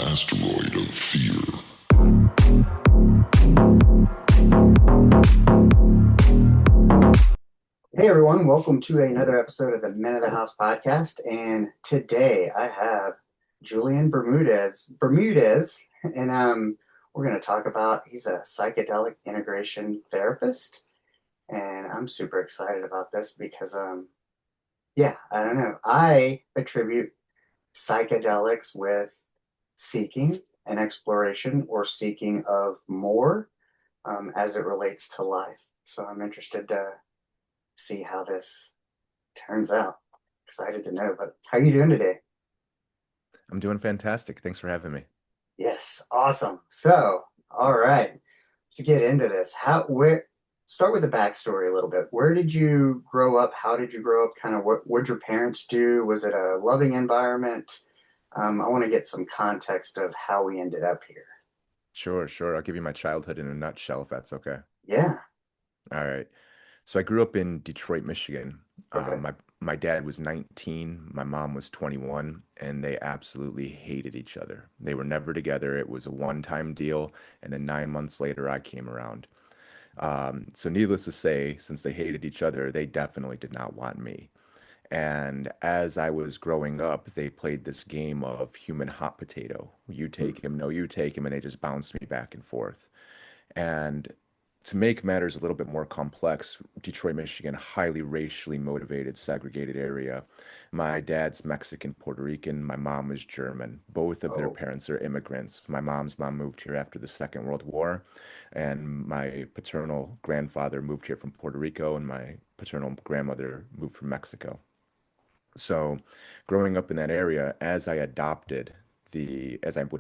Asteroid of fear. Hey everyone, welcome to another episode of the Men of the House podcast. And today I have Julian Bermudez, and we're going to talk about he's a psychedelic integration therapist, and I'm super excited about this because yeah, I don't know. I attribute psychedelics with seeking and exploration or seeking of more as it relates to life. So I'm interested to see how this turns out. Excited to know. But how are you doing today? I'm doing fantastic. Thanks for having me. Yes, awesome. So, all right, let's get into this. Where, start with the backstory a little bit. Where did you grow up? How did you grow up? Kind of what your parents do? Was it a loving environment? I want to get some context of how we ended up here. Sure, sure. I'll give you my childhood in a nutshell if that's okay. Yeah. All right. So I grew up in Detroit, Michigan. Okay. My dad was 19, my mom was 21, and they absolutely hated each other. They were never together. It was a one-time deal, and then 9 months later, I came around. So needless to say, since they hated each other, they definitely did not want me. And as I was growing up, they played this game of human hot potato. You take him, no, you take him, and they just bounced me back and forth. And to make matters a little bit more complex, Detroit, Michigan, highly racially motivated, segregated area. My dad's Mexican, Puerto Rican. My mom was German. Both of their Oh, parents are immigrants. My mom's mom moved here after the Second World War, and my paternal grandfather moved here from Puerto Rico, and my paternal grandmother moved from Mexico. So, growing up in that area, as I would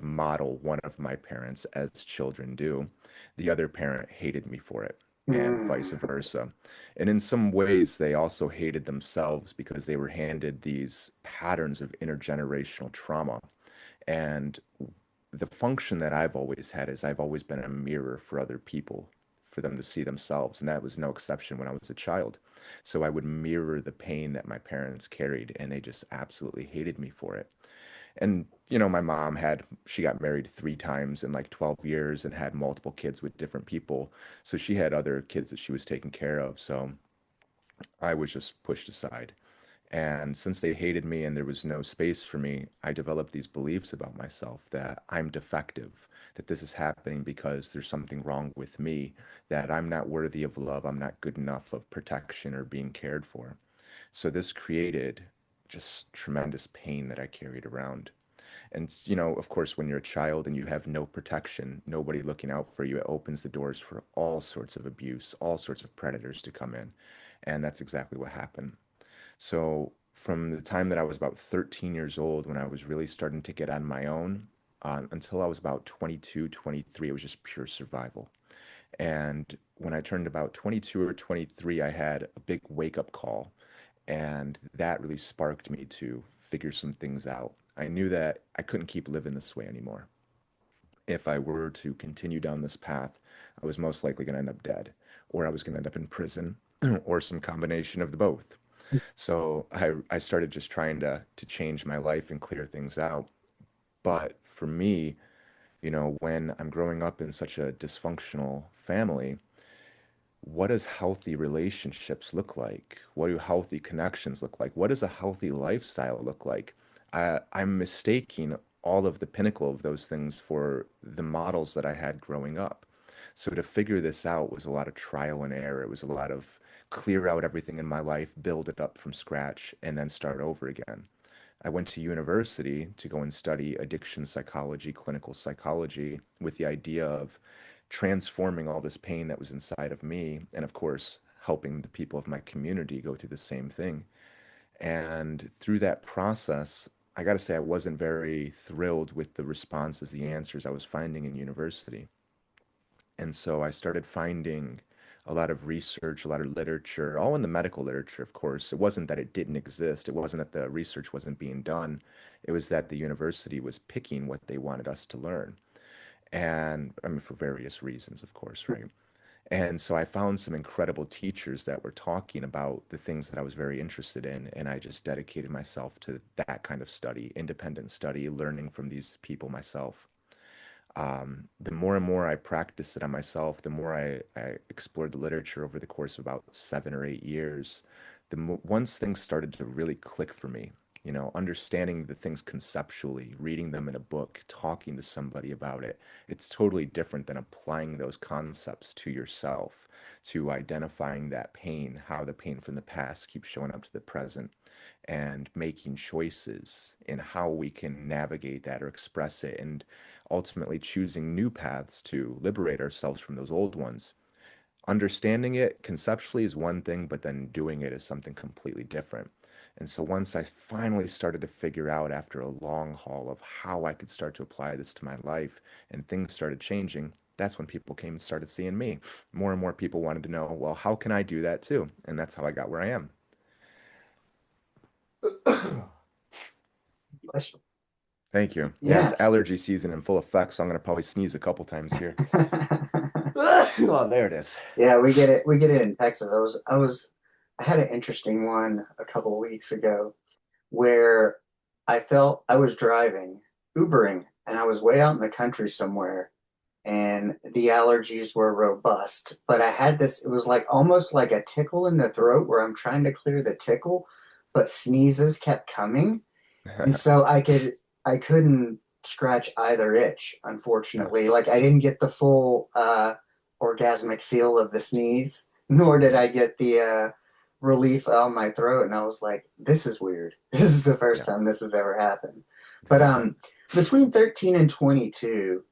model one of my parents as children do, the other parent hated me for it, and vice mm, versa. And in some ways, they also hated themselves because they were handed these patterns of intergenerational trauma. And the function that I've always had is I've always been a mirror for other people, for them to see themselves. And that was no exception when I was a child. So I would mirror the pain that my parents carried, and they just absolutely hated me for it. And, my mom she got married 3 times in like 12 years and had multiple kids with different people. So she had other kids that she was taking care of. So I was just pushed aside. And since they hated me and there was no space for me, I developed these beliefs about myself that I'm defective, that this is happening because there's something wrong with me, that I'm not worthy of love, I'm not good enough of protection or being cared for. So this created just tremendous pain that I carried around. And, of course, when you're a child and you have no protection, nobody looking out for you, it opens the doors for all sorts of abuse, all sorts of predators to come in. And that's exactly what happened. So from the time that I was about 13 years old, when I was really starting to get on my own, until I was about 22, 23, it was just pure survival. And when I turned about 22 or 23, I had a big wake-up call, and that really sparked me to figure some things out. I knew that I couldn't keep living this way anymore. If I were to continue down this path, I was most likely going to end up dead, or I was going to end up in prison, or some combination of the both. So I started just trying to change my life and clear things out. But for me, when I'm growing up in such a dysfunctional family, what does healthy relationships look like? What do healthy connections look like? What does a healthy lifestyle look like? I'm mistaking all of the pinnacle of those things for the models that I had growing up. So to figure this out was a lot of trial and error. It was a lot of clear out everything in my life, build it up from scratch, and then start over again. I went to university to go and study addiction psychology, clinical psychology, with the idea of transforming all this pain that was inside of me, and of course, helping the people of my community go through the same thing. And through that process, I got to say, I wasn't very thrilled with the responses, the answers I was finding in university. And so I started finding a lot of research, a lot of literature, all in the medical literature, of course. It wasn't that it didn't exist. It wasn't that the research wasn't being done. It was that the university was picking what they wanted us to learn. And I mean, for various reasons, of course, right? And so I found some incredible teachers that were talking about the things that I was very interested in, and I just dedicated myself to that kind of study, independent study, learning from these people myself. The more and more I practiced it on myself, the more I explored the literature over the course of about 7 or 8 years, once things started to really click for me, understanding the things conceptually, reading them in a book, talking to somebody about it, it's totally different than applying those concepts to yourself, to identifying that pain, how the pain from the past keeps showing up to the present, and making choices in how we can navigate that or express it, and ultimately choosing new paths to liberate ourselves from those old ones. Understanding it conceptually is one thing, but then doing it is something completely different. And so once I finally started to figure out after a long haul of how I could start to apply this to my life and things started changing, that's when people came and started seeing me. More and more people wanted to know, well, how can I do that too? And that's how I got where I am. Bless you. Thank you. Yeah, it's Yes. allergy season in full effect, so I'm gonna probably sneeze a couple times here. Oh, there it is. Yeah, we get it. We get it in Texas. I had an interesting one a couple of weeks ago where I felt I was driving, Ubering, and I was way out in the country somewhere, and the allergies were robust. But I had this, it was like almost like a tickle in the throat where I'm trying to clear the tickle, but sneezes kept coming. And so I couldn't scratch either itch, unfortunately. Like I didn't get the full orgasmic feel of the sneeze, nor did I get the relief on my throat. And I was like, this is weird. This is the first Yeah. time this has ever happened. But between 13 and 22,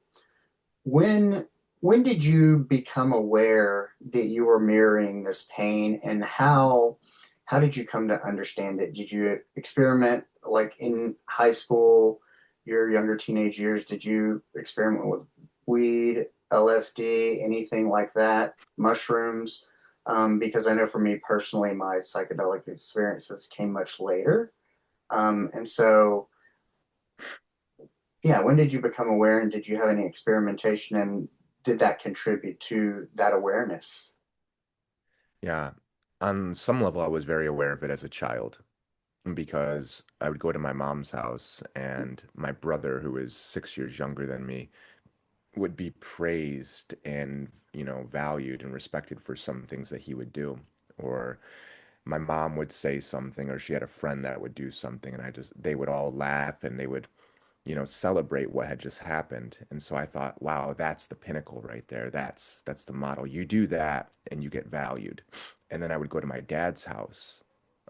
when when did you become aware that you were mirroring this pain, and how did you come to understand it? Did you experiment like in high school, your younger teenage years? Did you experiment with weed, LSD, anything like that, mushrooms? Because I know for me personally, my psychedelic experiences came much later. And so, yeah, when did you become aware, and did you have any experimentation, and did that contribute to that awareness? Yeah. On some level, I was very aware of it as a child because I would go to my mom's house and my brother, who is 6 years younger than me, would be praised and, valued and respected for some things that he would do. Or my mom would say something, or she had a friend that would do something, and they would all laugh and they would celebrate what had just happened. And so I thought, wow, that's the pinnacle right there. That's the model. You do that and you get valued. And then I would go to my dad's house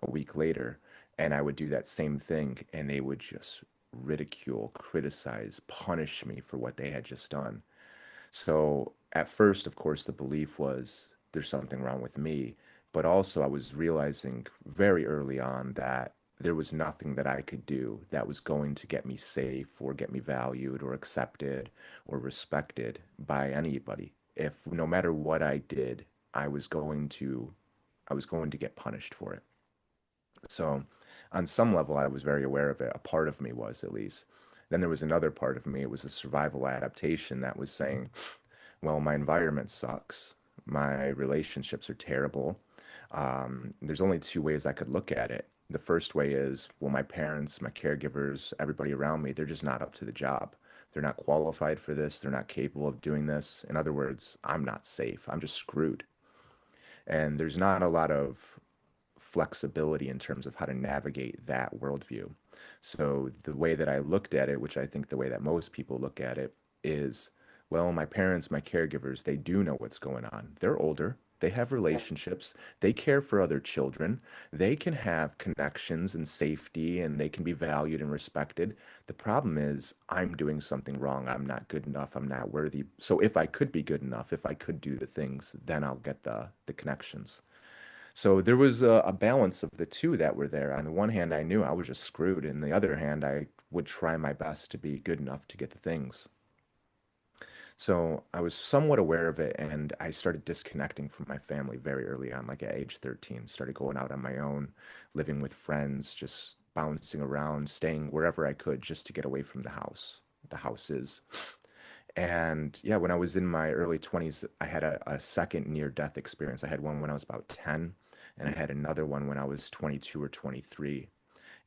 a week later and I would do that same thing and they would just ridicule, criticize, punish me for what they had just done. So at first, of course, the belief was there's something wrong with me, but also I was realizing very early on that there was nothing that I could do that was going to get me safe or get me valued or accepted or respected by anybody. If no matter what I did, I was going to I was going to get punished for it. So, on some level, I was very aware of it. A part of me was, at least. Then there was another part of me. It was a survival adaptation that was saying, well, my environment sucks. My relationships are terrible. There's only two ways I could look at it. The first way is, well, my parents, my caregivers, everybody around me, they're just not up to the job. They're not qualified for this. They're not capable of doing this. In other words, I'm not safe. I'm just screwed. And there's not a lot of flexibility in terms of how to navigate that worldview. So the way that I looked at it, which I think the way that most people look at it, is, well, my parents, my caregivers, they do know what's going on. They're older. They have Yeah. relationships. They care for other children. They can have connections and safety and they can be valued and respected. The problem is, I'm doing something wrong. I'm not good enough. I'm not worthy. So if I could be good enough, if I could do the things, then I'll get the connections. So there was a balance of the two that were there. On the one hand, I knew I was just screwed. And the other hand, I would try my best to be good enough to get the things. So I was somewhat aware of it, and I started disconnecting from my family very early on, like at age 13. Started going out on my own, living with friends, just bouncing around, staying wherever I could just to get away from the house, the houses. And yeah, when I was in my early 20s, I had a second near-death experience. I had one when I was about 10, and I had another one when I was 22 or 23.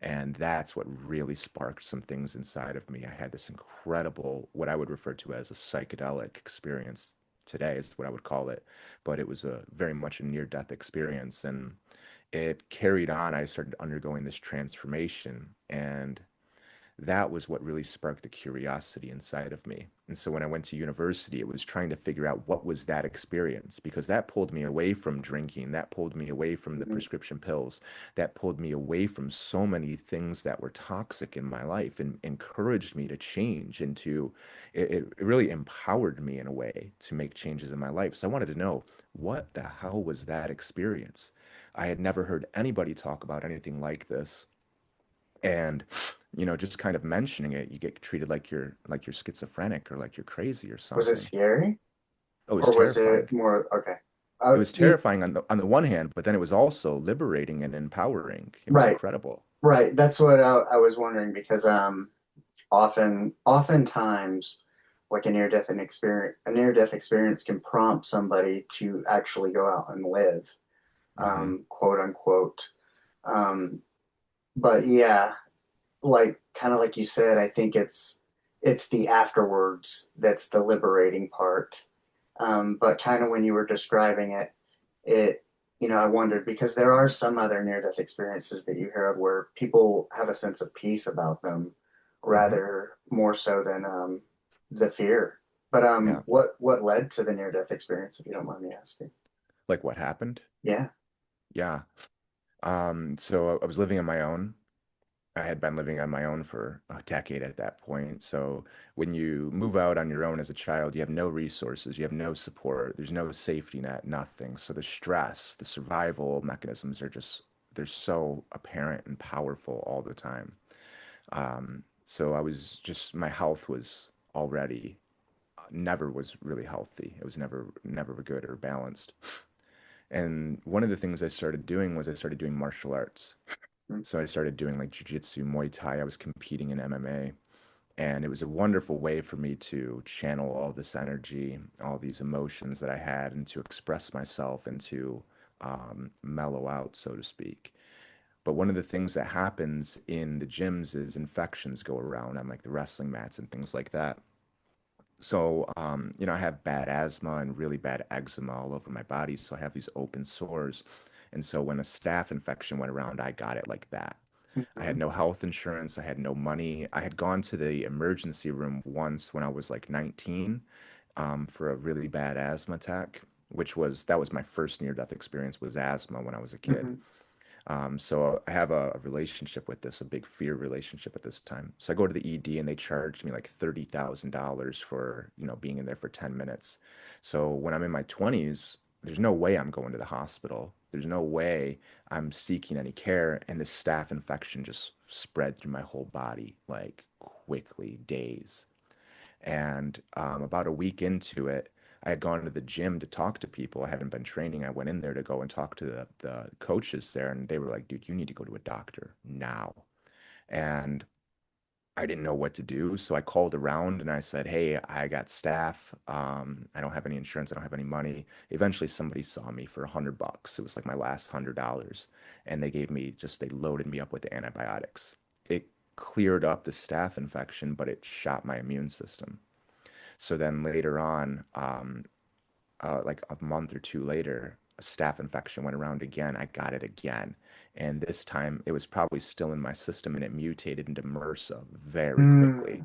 And that's what really sparked some things inside of me. I had this incredible, what I would refer to as a psychedelic experience today, is what I would call it. But it was a very much a near-death experience. And it carried on. I started undergoing this transformation. And that was what really sparked the curiosity inside of me. And so when I went to university, it was trying to figure out what was that experience, because that pulled me away from drinking, that pulled me away from the Mhm. prescription pills, that pulled me away from so many things that were toxic in my life and encouraged me to change into it really empowered me in a way to make changes in my life. So I wanted to know, what the hell was that experience? I had never heard anybody talk about anything like this. And just kind of mentioning it, you get treated like you're schizophrenic or like you're crazy or Was it something. scary Oh, it was or was it terrifying. more okay? It was terrifying on the one hand, but then it was also liberating and empowering. It was Right, incredible. right. That's what I was wondering because oftentimes, like a near-death experience can prompt somebody to actually go out and live, Hmm. quote unquote. Um, but yeah, like kind of like you said, I think it's the afterwards that's the liberating part. But kind of when you were describing it, it I wondered because there are some other near-death experiences that you hear of where people have a sense of peace about them, Hmm. rather more so than the fear. But Yeah. what led to the near-death experience, if you don't mind me asking? Like what happened? Yeah. Yeah. So I was living on my own. I had been living on my own for a decade at that point. So when you move out on your own as a child, you have no resources, you have no support, there's no safety net, nothing. So the stress, the survival mechanisms they're so apparent and powerful all the time. So my health was already never was really healthy. It was never good or balanced. And one of the things I started doing was I started doing martial arts. So I started doing like jujitsu, Muay Thai. I was competing in MMA. And it was a wonderful way for me to channel all this energy, all these emotions that I had, and to express myself and to mellow out, so to speak. But one of the things that happens in the gyms is infections go around on like the wrestling mats and things like that. So, I have bad asthma and really bad eczema all over my body. So I have these open sores. And so when a staph infection went around, I got it like that. I had Hmm. no health insurance. I had no money. I had gone to the emergency room once when I was like 19, for a really bad asthma attack, that was my first near-death experience was asthma when I was a kid. Hmm. So I have a relationship with this, a big fear relationship at this time. So I go to the ED and they charged me like $30,000 for, being in there for 10 minutes. So when I'm in my 20s, there's no way I'm going to the hospital. There's no way I'm seeking any care. And this staph infection just spread through my whole body like quickly, days. And about a week into it, I had gone to the gym to talk to people. I hadn't been training. I went in there to go and talk to the coaches there, and they were like, dude, you need to go to a doctor now. And I didn't know what to do. So I called around and I said, hey, I got staph. I don't have any insurance. I don't have any money. Eventually, somebody saw me for $100. It was like my last $100. And they loaded me up with antibiotics. It cleared up the staph infection, but it shot my immune system. So then later on, like a month or two later, a staph infection went around again. I got it again. And this time it was probably still in my system and it mutated into MRSA very quickly.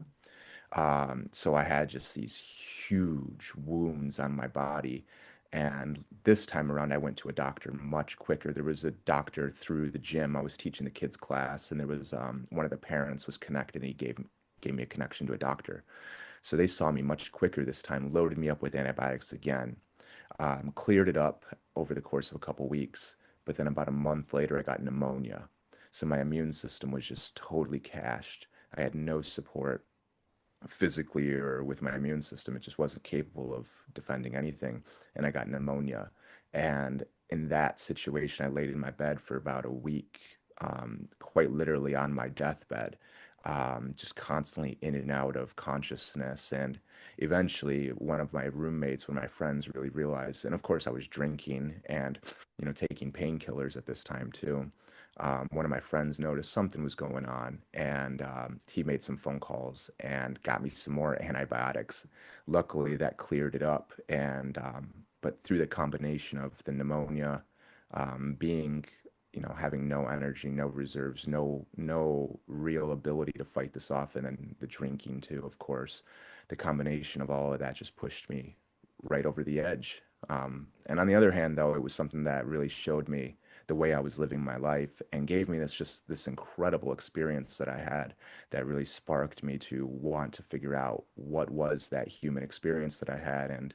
Mm. So I had just these huge wounds on my body. And this time around, I went to a doctor much quicker. There was a doctor through the gym. I was teaching the kids class, and there was one of the parents was connected, and he gave me a connection to a doctor. So they saw me much quicker this time, loaded me up with antibiotics again, cleared it up over the course of a couple weeks. But then about a month later, I got pneumonia. So my immune system was just totally cashed. I had no support physically or with my immune system. It just wasn't capable of defending anything. And I got pneumonia. And in that situation, I laid in my bed for about a week, quite literally on my deathbed. just constantly in and out of consciousness. And eventually, one of my roommates, one of my friends, really realized, and of course, I was drinking and, taking painkillers at this time too. One of my friends noticed something was going on, and he made some phone calls and got me some more antibiotics. Luckily, that cleared it up, and but through the combination of the pneumonia, being having no energy, no reserves, no real ability to fight this off, and then the drinking too, of course. The combination of all of that just pushed me right over the edge. And on the other hand, though, it was something that really showed me the way I was living my life and gave me this incredible experience that I had that really sparked me to want to figure out what was that human experience that I had, and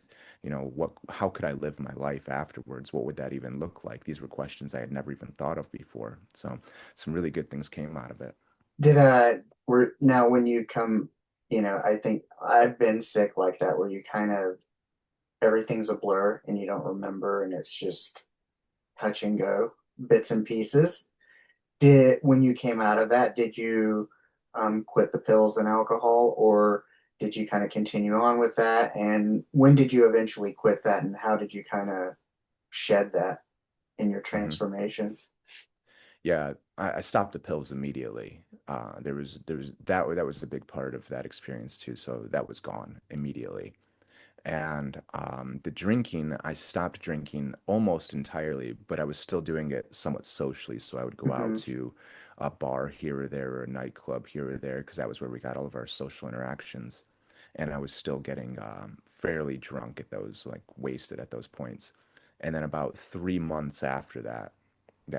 how could I live my life afterwards? What would that even look like? These were questions I had never even thought of before. So some really good things came out of it. Did were now when you come, I think I've been sick like that where you kind of everything's a blur and you don't remember and it's just touch and go, bits and pieces. Did when you came out of that, did you quit the pills and alcohol, or did you kind of continue on with that? And when did you eventually quit that, and how did you kind of shed that in your Mhm. transformation? Yeah, I stopped the pills immediately. There was that was a big part of that experience too. So that was gone immediately. And the drinking, I stopped drinking almost entirely, but I was still doing it somewhat socially. So I would go out Hmm. to a bar here or there or a nightclub here or there because that was where we got all of our social interactions. And I was still getting fairly drunk at those, like wasted at those points. And then about 3 months after that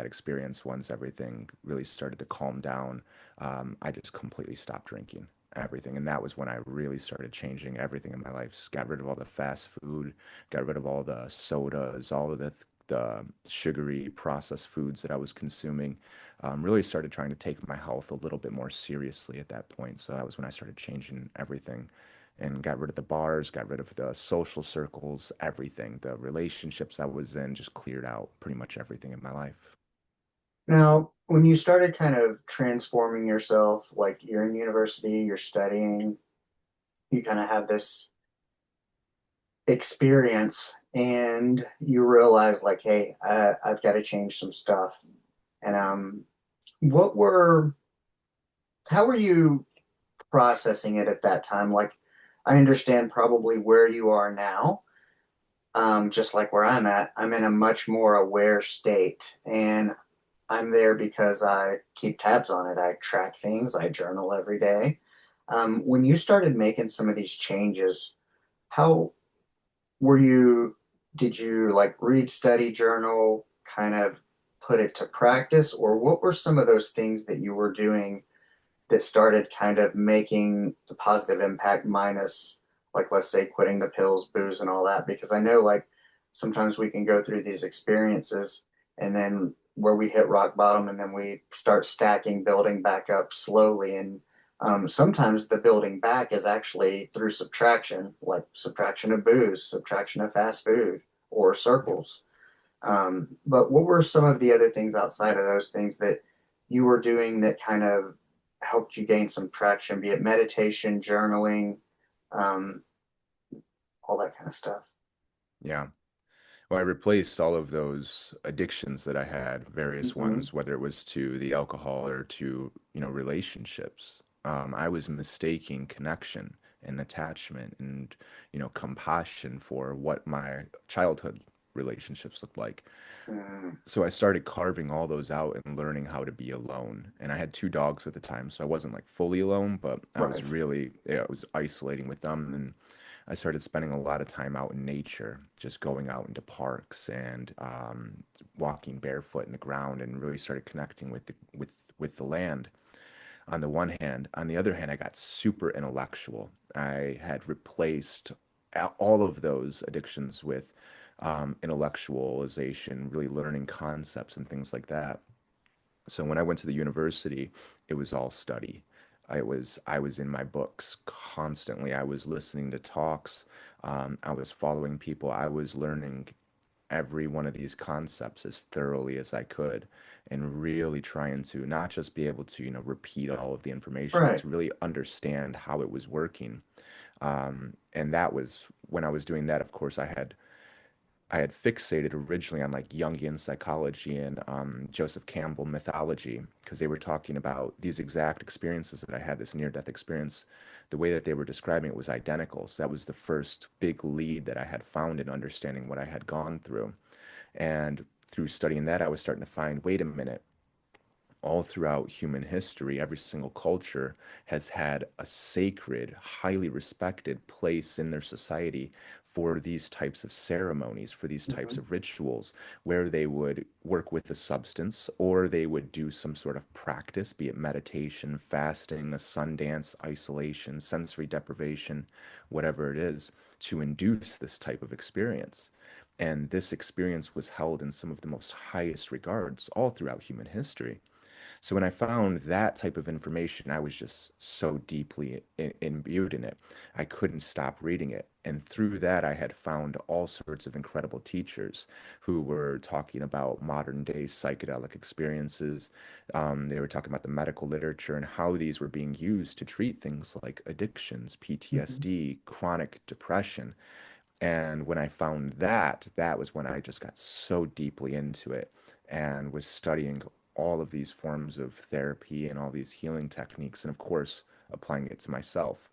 experience, once everything really started to calm down, I just completely stopped drinking everything. And that was when I really started changing everything in my life. Got rid of all the fast food, got rid of all the sodas, all of the sugary processed foods that I was consuming. Really started trying to take my health a little bit more seriously at that point. So that was when I started changing everything and got rid of the bars, got rid of the social circles, everything. The relationships I was in, just cleared out pretty much everything in my life. Now, when you started kind of transforming yourself, like you're in university, you're studying, you kind of have this experience and you realize like, hey, I've got to change some stuff. And what were, how were you processing it at that time? Like, I understand probably where you are now, just like where I'm at. I'm in a much more aware state, and I'm there because I keep tabs on it. I track things, I journal every day. When you started making some of these changes, how were you, did you like read, study, journal, kind of put it to practice, or what were some of those things that you were doing that started kind of making the positive impact minus, like, let's say, quitting the pills, booze, and all that? Because I know, like, sometimes we can go through these experiences and then where we hit rock bottom and then we start stacking, building back up slowly. And sometimes the building back is actually through subtraction, like subtraction of booze, subtraction of fast food, or circles. But what were some of the other things outside of those things that you were doing that kind of helped you gain some traction, be it meditation, journaling, um, all that kind of stuff? Yeah. Well, I replaced all of those addictions that I had, various Hmm. ones, whether it was to the alcohol or to, relationships. I was mistaking connection and attachment and, compassion for what my childhood relationships looked like. Mm, So I started carving all those out and learning how to be alone. And I had two dogs at the time, so I wasn't like fully alone, but I was right. really, yeah, I was isolating with them. And I started spending a lot of time out in nature, just going out into parks and walking barefoot in the ground, and really started connecting with the land. On the one hand, on the other hand, I got super intellectual. I had replaced all of those addictions with intellectualization, really learning concepts and things like that. So when I went to the university, it was all study. I was in my books constantly. I was listening to talks. I was following people. I was learning every one of these concepts as thoroughly as I could, and really trying to not just be able to, repeat all of the information, but Right. to really understand how it was working. And that was when I was doing that, of course, I had fixated originally on like Jungian psychology and Joseph Campbell mythology because they were talking about these exact experiences that I had, this near-death experience. The way that they were describing it was identical. So that was the first big lead that I had found in understanding what I had gone through. And through studying that, I was starting to find, wait a minute, all throughout human history, every single culture has had a sacred, highly respected place in their society for these types of ceremonies, for these types Hmm. of rituals, where they would work with a substance or they would do some sort of practice, be it meditation, fasting, a sun dance, isolation, sensory deprivation, whatever it is, to induce this type of experience. And this experience was held in some of the most highest regards all throughout human history. So when I found that type of information, I was just so deeply imbued in it. I couldn't stop reading it. And through that, I had found all sorts of incredible teachers who were talking about modern day psychedelic experiences. They were talking about the medical literature and how these were being used to treat things like addictions, Hmm. PTSD, chronic depression. And when I found that, that was when I just got so deeply into it and was studying all of these forms of therapy and all these healing techniques, and of course, applying it to myself.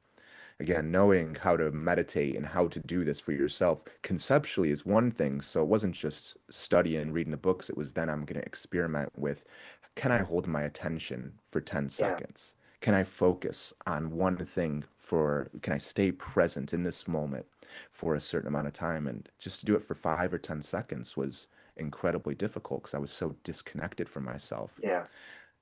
Again, knowing how to meditate and how to do this for yourself conceptually is one thing. So it wasn't just studying and reading the books. It was then I'm going to experiment with, can I hold my attention for 10 Yeah. seconds? Can I focus on one thing can I stay present in this moment for a certain amount of time? And just to do it for 5 or 10 seconds was incredibly difficult because I was so disconnected from myself. Yeah.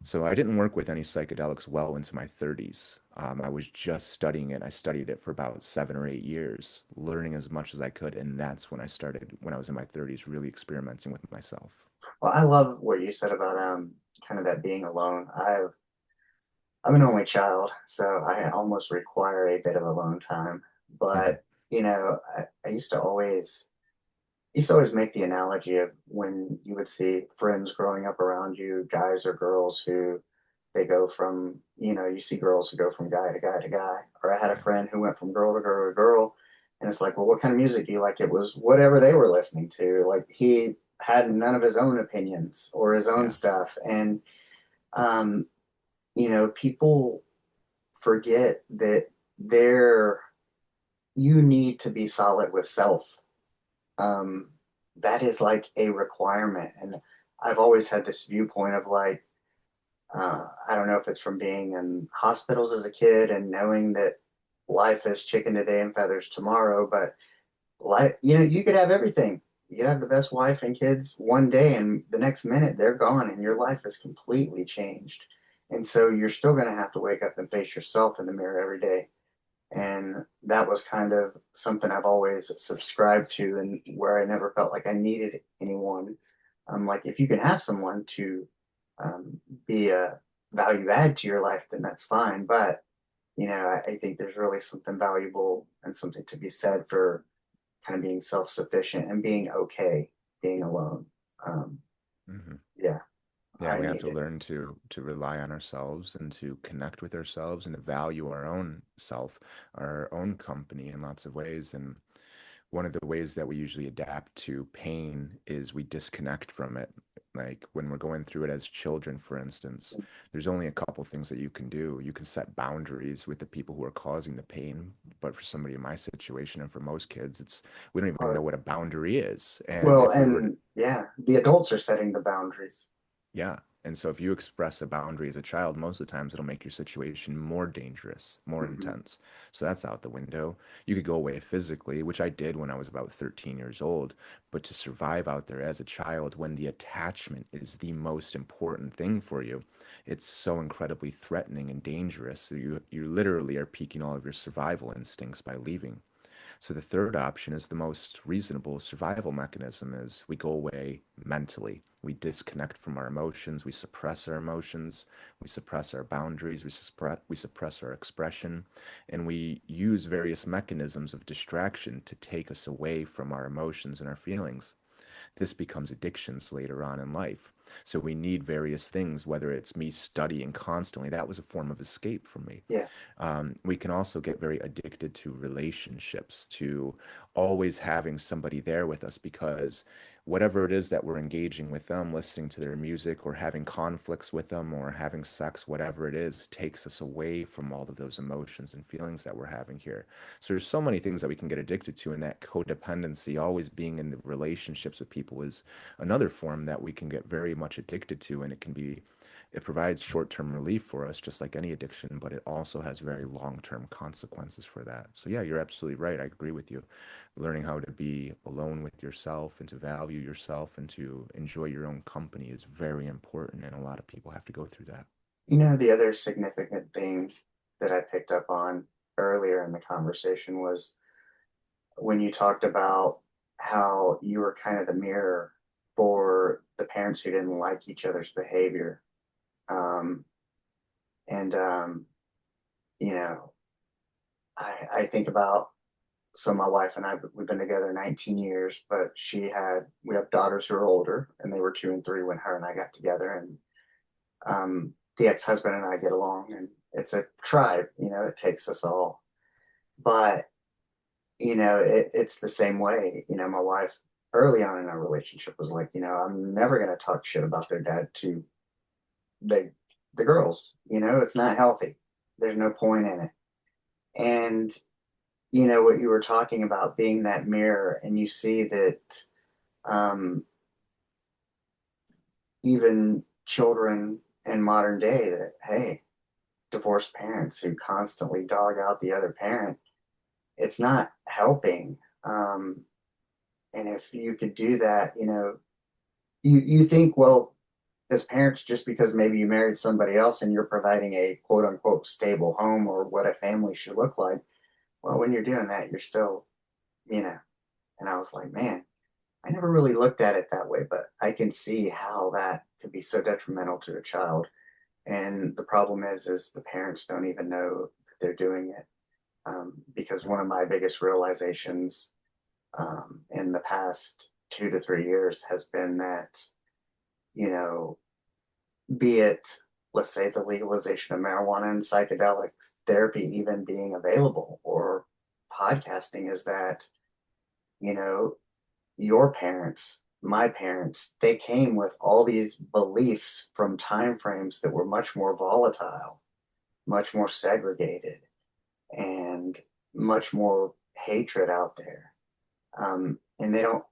So I didn't work with any psychedelics well into my 30s. I was just studying it. I studied it for about 7 or 8 years, learning as much as I could, and that's when I started, when I was in my 30s, really experimenting with myself. Well, I love what you said about kind of that being alone. I'm an only child, so I almost require a bit of alone time. Hmm. But I used to always make the analogy of when you would see friends growing up around you, guys or girls who they go from, you see girls who go from guy to guy to guy. Or I had a Yeah. friend who went from girl to girl to girl. And it's like, well, what kind of music do you like? It was whatever they were listening to. Like he had none of his own opinions or his own Yeah. stuff. And, um, people forget that they're, you need to be solid with self. um, that is like a requirement. And I've always had this viewpoint of like, I don't know if it's from being in hospitals as a kid and knowing that life is chicken today and feathers tomorrow, but life, you could have everything. You could have the best wife and kids one day, and the next minute they're gone, and your life is completely changed. And so you're still going to have to wake up and face yourself in the mirror every day. And that was kind of something I've always subscribed to, and where I never felt like I needed anyone. Like if you can have someone to be a value add to your life, then that's fine. But I think there's really something valuable and something to be said for kind of being self-sufficient and being okay being alone. Um, Hmm. yeah, Yeah, I we have need to it. learn to rely on ourselves and to connect with ourselves and to value our own self, our own company in lots of ways. And one of the ways that we usually adapt to pain is we disconnect from it. Like when we're going through it as children, for instance, there's only a couple things that you can do. You can set boundaries with the people who are causing the pain. But for somebody in my situation and for most kids, we don't even know Or what a boundary is. And well, if we were to and yeah, the adults are setting the boundaries. Yeah. And so if you express a boundary as a child, most of the times it'll make your situation more dangerous, more Hmm. intense. So that's out the window. You could go away physically, which I did when I was about 13 years old. But to survive out there as a child, when the attachment is the most important thing for you, it's so incredibly threatening and dangerous. So you literally are piquing all of your survival instincts by leaving. So the third option is the most reasonable survival mechanism is we go away mentally. We disconnect from our emotions, we suppress our boundaries, we suppress our expression, and we use various mechanisms of distraction to take us away from our emotions and our feelings. this becomes addictions later on in life. So we need various things, whether it's me studying constantly, that was a form of escape for me. Yeah. We can also get very addicted to relationships, to always having somebody there with us, because whatever it is that we're engaging with them, listening to their music or having conflicts with them or having sex, whatever it is, takes us away from all of those emotions and feelings that we're having here. So there's so many things that we can get addicted to, and that codependency, always being in the relationships with people, is another form that we can get very much addicted to, and it provides short-term relief for us, just like any addiction, but it also has very long-term consequences for that. So yeah, you're absolutely right. I agree with you. Learning how to be alone with yourself and to value yourself and to enjoy your own company is very important, and a lot of people have to go through that. The other significant thing that I picked up on earlier in the conversation was when you talked about how you were kind of the mirror for the parents who didn't like each other's behavior. Um, and, you know, I think about, so my wife and I, we've been together 19 years, but we have daughters who are older, and they were 2 and 3 when her and I got together. And the ex-husband and I get along, and it's a tribe, it takes us all. But, it's the same way. My wife early on in our relationship was like, I'm never going to talk shit about their dad to the, the girls, it's not healthy. There's no point in it. And, what you were talking about being that mirror, and you see that um, even children in modern day that, hey, divorced parents who constantly dog out the other parent, it's not helping. And if you could do that, you think, well, as parents, just because maybe you married somebody else and you're providing a quote unquote stable home or what a family should look like, well, when you're doing that, you're still, you know. And I was like, man, I never really looked at it that way, but I can see how that could be so detrimental to a child. And the problem is the parents don't even know that they're doing it. Because one of my biggest realizations in the past 2 to 3 years has been that, you know, be it, let's say, the legalization of marijuana and psychedelic therapy even being available, or podcasting, is that, you know, your parents, my parents, they came with all these beliefs from time frames that were much more volatile, much more segregated, and much more hatred out there. And they don't,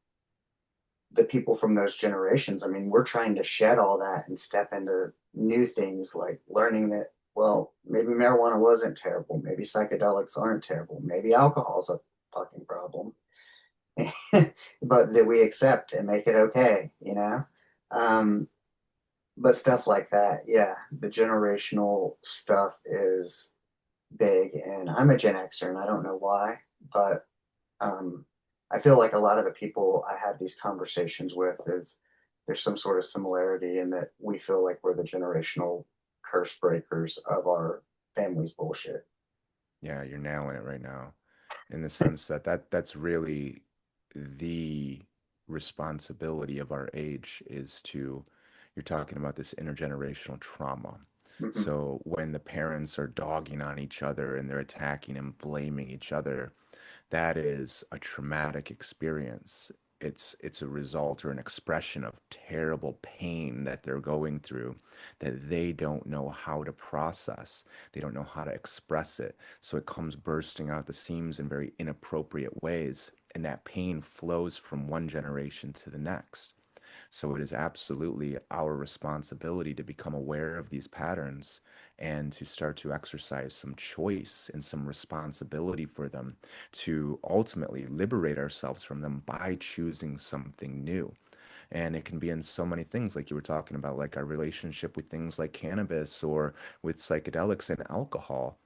the people from those generations, I mean, we're trying to shed all that and step into new things, like learning that, well, maybe marijuana wasn't terrible. Maybe psychedelics aren't terrible. Maybe alcohol's a fucking problem. But that we accept and make it okay. Um, but stuff like that, yeah, the generational stuff is big. And I'm a Gen Xer, and I don't know why, but um, I feel like a lot of the people I have these conversations with, is there's some sort of similarity in that we feel like we're the generational curse breakers of our family's bullshit. Yeah, you're nailing it right now, in the sense that that's really the responsibility of our age, is to, you're talking about this intergenerational trauma. Hmm. So when the parents are dogging on each other and they're attacking and blaming each other, that is a traumatic experience. It's a result or an expression of terrible pain that they're going through, that they don't know how to process. They don't know how to express it. So it comes bursting out the seams in very inappropriate ways, and that pain flows from one generation to the next. So it is absolutely our responsibility to become aware of these patterns and to start to exercise some choice and some responsibility for them, to ultimately liberate ourselves from them by choosing something new. And it can be in so many things, like you were talking about, like our relationship with things like cannabis or with psychedelics and alcohol.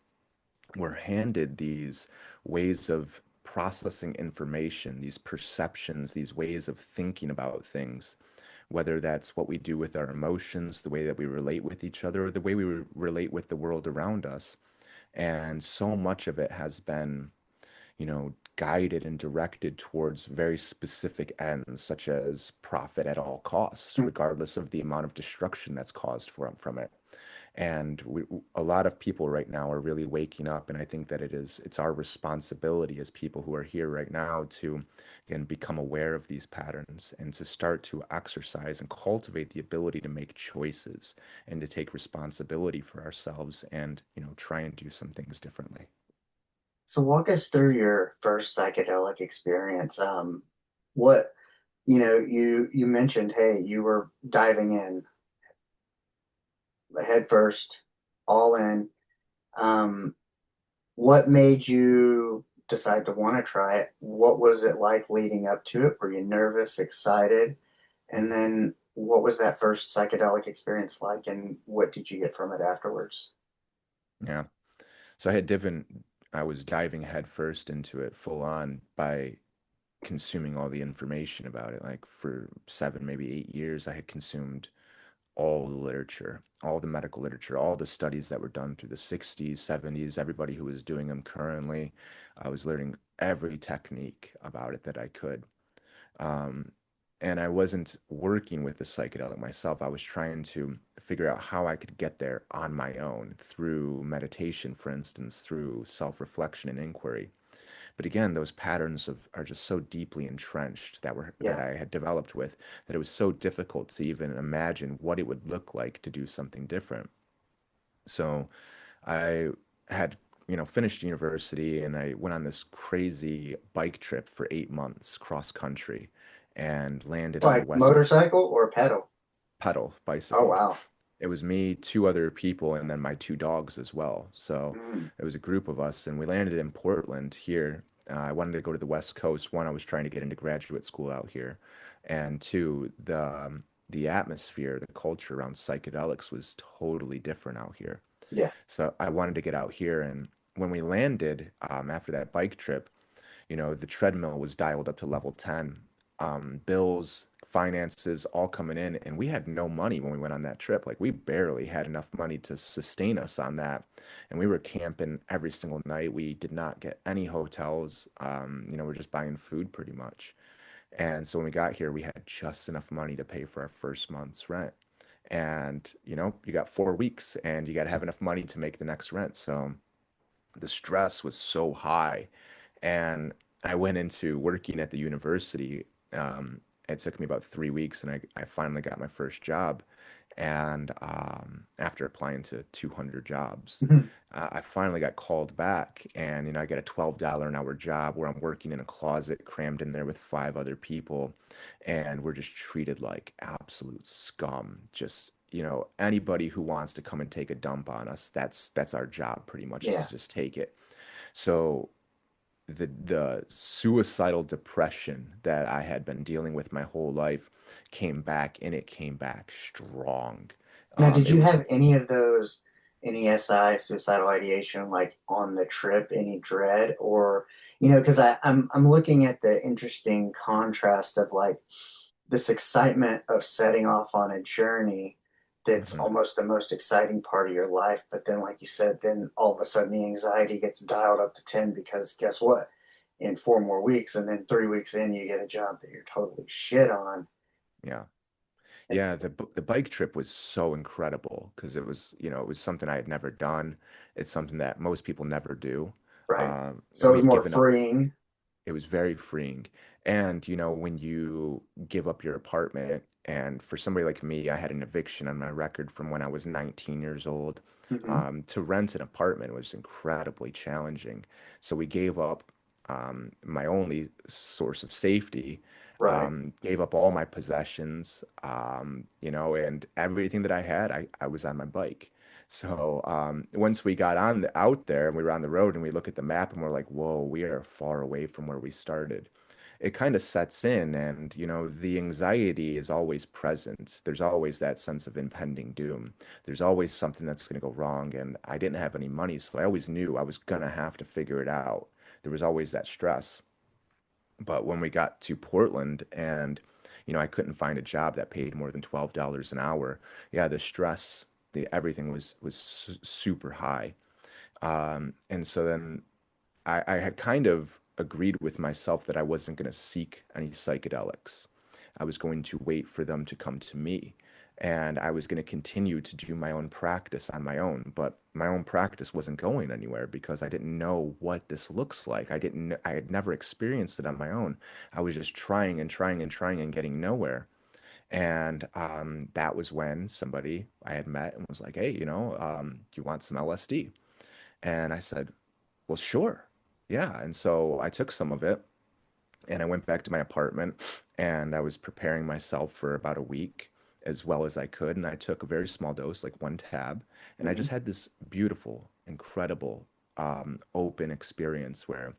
We're handed these ways of processing information, these perceptions, these ways of thinking about things, whether that's what we do with our emotions, the way that we relate with each other, or the way we relate with the world around us. And so much of it has been, guided and directed towards very specific ends, such as profit at all costs, Mm. regardless of the amount of destruction that's caused from it. And a lot of people right now are really waking up, and I think that it's our responsibility as people who are here right now to, again, become aware of these patterns and to start to exercise and cultivate the ability to make choices and to take responsibility for ourselves and, try and do some things differently. So walk us through your first psychedelic experience. What, you mentioned, hey, you were diving in head first, all in. Um, what made you decide to want to try it? What was it like leading up to it? Were you nervous, excited? And then what was that first psychedelic experience like, and what did you get from it afterwards? Yeah. So I was diving headfirst into it full on by consuming all the information about it. Like for 7, maybe 8 years, I had consumed all the literature, all the medical literature, all the studies that were done through the 60s, 70s, everybody who was doing them currently. I was learning every technique about it that I could. Um, and I wasn't working with the psychedelic myself. I was trying to figure out how I could get there on my own through meditation, for instance, through self-reflection and inquiry. But again, those patterns are just so deeply entrenched that Yeah. I had developed with that it was so difficult to even imagine what it would look like to do something different. So I had, finished university and I went on this crazy bike trip for 8 months cross country and landed on the Like West motorcycle or pedal? pedal Oh, bicycle. wow. It was me, two other people, and then my two dogs as well. So Mm, it was a group of us, and we landed in Portland here. I wanted to go to the West Coast. One, I was trying to get into graduate school out here, and two, the atmosphere, the culture around psychedelics was totally different out here. yeah. So I wanted to get out here, and when we landed after that bike trip, the treadmill was dialed up to level 10. Bills, finances, all coming in. And we had no money when we went on that trip. Like we barely had enough money to sustain us on that. And we were camping every single night. We did not get any hotels. We're just buying food pretty much. And so when we got here, we had just enough money to pay for our first month's rent. And, you got 4 weeks and you got to have enough money to make the next rent. So the stress was so high. And I went into working at the university. It took me about 3 weeks, and I finally got my first job. And after applying to 200 jobs, I finally got called back, and I get a $12 an hour job where I'm working in a closet crammed in there with 5 other people, and we're just treated like absolute scum. Just anybody who wants to come and take a dump on us, that's our job pretty much is Yeah. to just take it. So the suicidal depression that I had been dealing with my whole life came back, and it came back strong. Now, did It you was have any of those, any SI, suicidal ideation, like on the trip, any dread, or because I'm looking at the interesting contrast of like this excitement of setting off on a journey that's Mhm. almost the most exciting part of your life, but then, like you said, then all of a sudden the anxiety gets dialed up to 10 because guess what? In 4 more weeks, and then 3 weeks in, you get a job that you're totally shit on. Yeah. And, Yeah, the bike trip was so incredible because it was something I had never done. It's something that most people never do. right. And So it was we'd more given up. freeing. It was very freeing. And, when you give up your apartment, and for somebody like me, I had an eviction on my record from when I was 19 years old. Hmm. To rent an apartment was incredibly challenging. So we gave up my only source of safety, Right. gave up all my possessions, and everything that I had, I was on my bike. So once we got out there and we were on the road and we look at the map and we're like, whoa, we are far away from where we started. It kind of sets in, and the anxiety is always present. There's always that sense of impending doom. There's always something that's going to go wrong, and I didn't have any money, so I always knew I was gonna have to figure it out. There was always that stress. But when we got to Portland and I couldn't find a job that paid more than $12 an hour, yeah, the stress, the everything was super high. And so then I had kind of agreed with myself that I wasn't going to seek any psychedelics. I was going to wait for them to come to me. And I was going to continue to do my own practice on my own. But my own practice wasn't going anywhere because I didn't know what this looks like. I had never experienced it on my own. I was just trying and trying and trying and getting nowhere. And that was when somebody I had met and was like, hey, do you want some LSD? And I said, well, sure. Yeah. And so I took some of it and I went back to my apartment and I was preparing myself for about a week as well as I could. And I took a very small dose, like one tab, and I Hmm. just had this beautiful, incredible, open experience where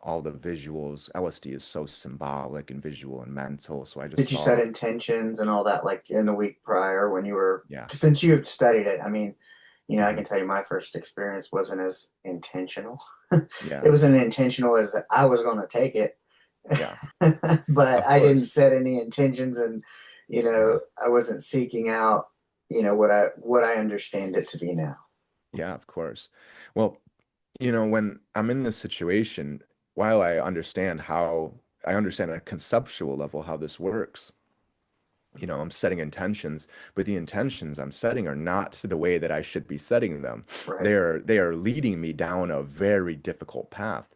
all the visuals, LSD is so symbolic and visual and mental. So I just Did you set saw, intentions and all that like in the week prior when you were, yeah, since you had studied it? I mean, I hmm can tell you my first experience wasn't as intentional. yeah, It wasn't intentional as I was going to take it, yeah, but of I didn't course. set any intentions, and Uh-huh. I wasn't seeking out, what I understand it to be now. Yeah, of course. Well, when I'm in this situation, while I understand at a conceptual level how this works, I'm setting intentions, but the intentions I'm setting are not the way that I should be setting them. Right. They are leading me down a very difficult path.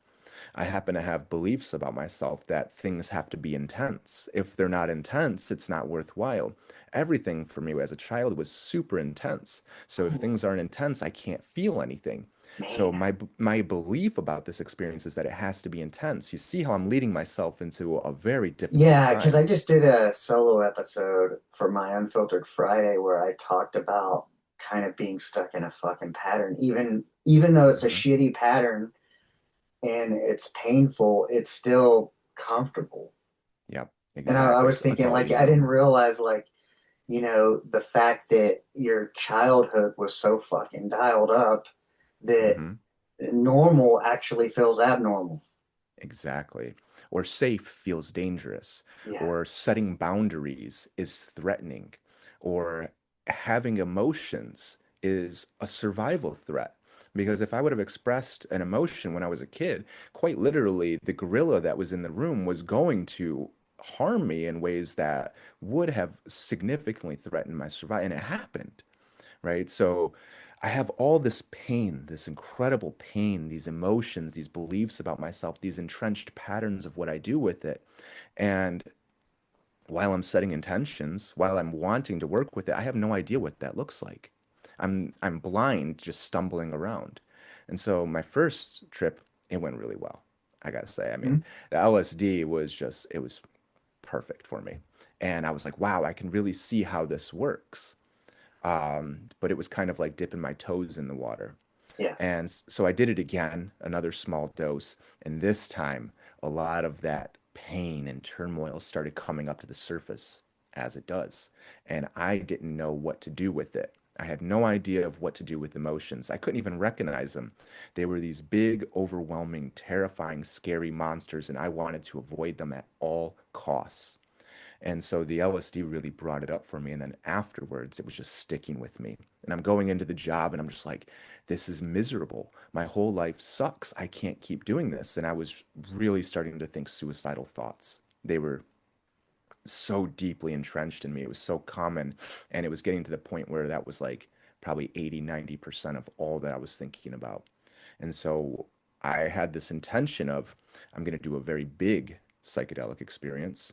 I happen to have beliefs about myself that things have to be intense. If they're not intense, it's not worthwhile. Everything for me as a child was super intense. So if Oh, things aren't intense, I can't feel anything. So man. my belief about this experience is that it has to be intense. You see how I'm leading myself into a very difficult Yeah, because time. I just did a solo episode for my Unfiltered Friday where I talked about kind of being stuck in a fucking pattern. Even though it's a Mhm. shitty pattern and it's painful, it's still comfortable. Yep, And I exactly. was That's thinking all like you I know. didn't realize like, the fact that your childhood was so fucking dialed up that hmm normal actually feels abnormal. Exactly. Or safe feels dangerous, Yeah. or setting boundaries is threatening, or having emotions is a survival threat. Because if I would have expressed an emotion when I was a kid, quite literally, the gorilla that was in the room was going to harm me in ways that would have significantly threatened my survival. And it happened, right? So I have all this pain, this incredible pain, these emotions, these beliefs about myself, these entrenched patterns of what I do with it. And while I'm setting intentions, while I'm wanting to work with it, I have no idea what that looks like. I'm blind, just stumbling around. And so my first trip, it went really well. I gotta say, I mean, Mhm. the LSD was just, it was perfect for me. And I was like, wow, I can really see how this works. But it was kind of like dipping my toes in the water. Yeah. And so I did it again, another small dose. And this time, a lot of that pain and turmoil started coming up to the surface as it does. And I didn't know what to do with it. I had no idea of what to do with emotions. I couldn't even recognize them. They were these big, overwhelming, terrifying, scary monsters, and I wanted to avoid them at all costs. And so the LSD really brought it up for me. And then afterwards, it was just sticking with me. And I'm going into the job and I'm just like, this is miserable. My whole life sucks. I can't keep doing this. And I was really starting to think suicidal thoughts. They were so deeply entrenched in me. It was so common. And it was getting to the point where that was like probably 80, 90% of all that I was thinking about. And so I had this intention of, I'm going to do a very big psychedelic experience.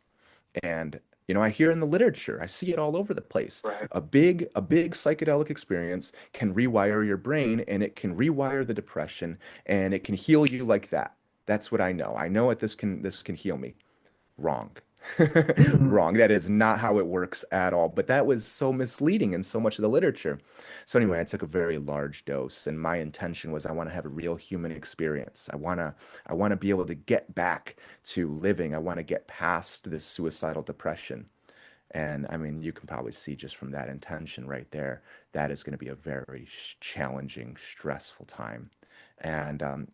And I hear in the literature, I see it all over the place. Right. A big psychedelic experience can rewire your brain and it can rewire the depression and it can heal you like that. That's what I know. I know this can heal me. Wrong. Mhm. Wrong. That is not how it works at all. But that was so misleading in so much of the literature. So anyway, I took a very large dose, and my intention was I want to have a real human experience. I want to be able to get back to living. I want to get past this suicidal depression. And I mean, you can probably see just from that intention right there, that is going to be a very challenging, stressful time. And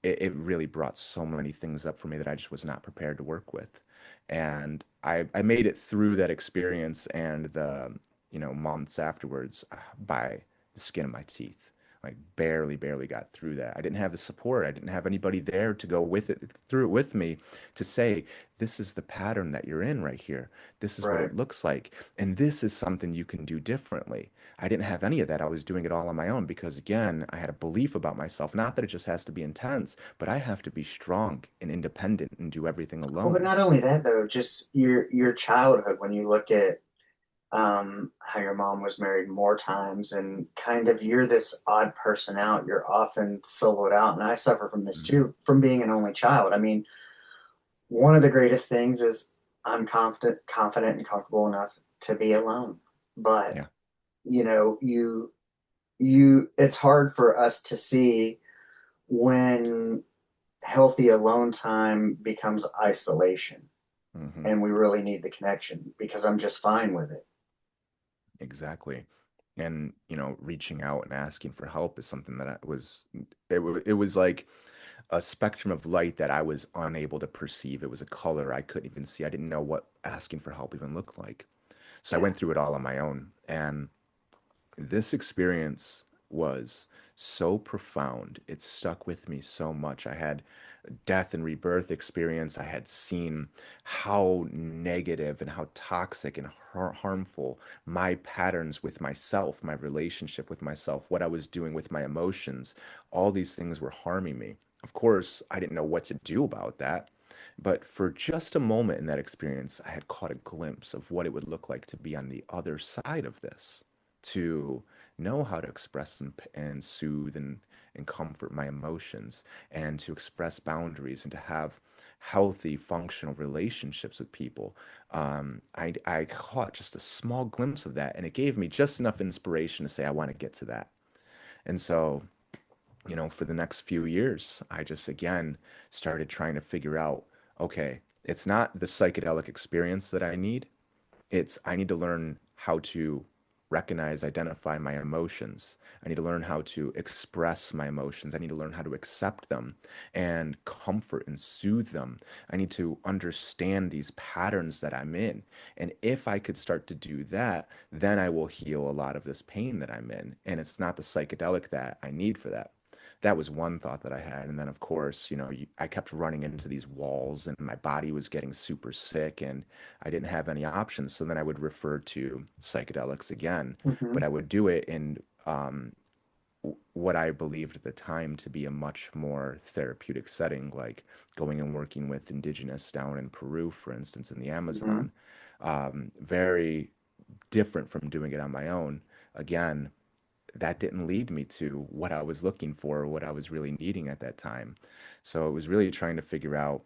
it really brought so many things up for me that I just was not prepared to work with. And I made it through that experience and the months afterwards by the skin of my teeth. Like barely got through that. I didn't have the support. I didn't have anybody there to go with it through it with me to say, this is the pattern that you're in right here. This is what Right. it looks like. And this is something you can do differently. I didn't have any of that. I was doing it all on my own because, again, I had a belief about myself. Not that it just has to be intense, but I have to be strong and independent and do everything Well, but alone. not only that though, just your childhood when you look at how your mom was married more times and kind of you're this odd person out. You're often soloed out, and I suffer from this Mhm. too, from being an only child. I mean, one of the greatest things is I'm confident and comfortable enough to be alone. But Yeah. you know, it's hard for us to see when healthy alone time becomes isolation Hmm. and we really need the connection because I'm just fine with it. Exactly. And, reaching out and asking for help is something that it was like a spectrum of light that I was unable to perceive. It was a color I couldn't even see. I didn't know what asking for help even looked like. So I Yeah. went through it all on my own. And this experience was so profound. It stuck with me so much. I had death and rebirth experience. I had seen how negative and how toxic and harmful my patterns with myself, my relationship with myself, what I was doing with my emotions, all these things were harming me. Of course, I didn't know what to do about that. But for just a moment in that experience, I had caught a glimpse of what it would look like to be on the other side of this, to know how to express and soothe and comfort my emotions, and to express boundaries and to have healthy, functional relationships with people. I caught just a small glimpse of that, and it gave me just enough inspiration to say, I want to get to that. And so, for the next few years, I just again started trying to figure out, okay, it's not the psychedelic experience that I need. I need to learn how to recognize, identify my emotions. I need to learn how to express my emotions. I need to learn how to accept them and comfort and soothe them. I need to understand these patterns that I'm in. And if I could start to do that, then I will heal a lot of this pain that I'm in. And it's not the psychedelic that I need for that. That was one thought that I had. And then, of course, I kept running into these walls and my body was getting super sick and I didn't have any options. So then I would refer to psychedelics again, but Hmm. I would do it in what I believed at the time to be a much more therapeutic setting, like going and working with indigenous down in Peru, for instance, in the Hmm. Amazon. Very different from doing it on my own. Again, that didn't lead me to what I was looking for, what I was really needing at that time. So it was really trying to figure out,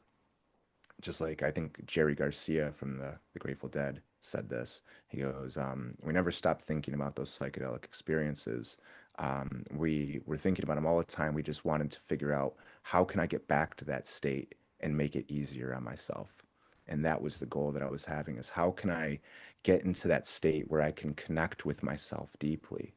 just like I think Jerry Garcia from the Grateful Dead said this. He goes, "We never stop thinking about those psychedelic experiences. We were thinking about them all the time. We just wanted to figure out how can I get back to that state and make it easier on myself." And that was the goal that I was having: is how can I get into that state where I can connect with myself deeply?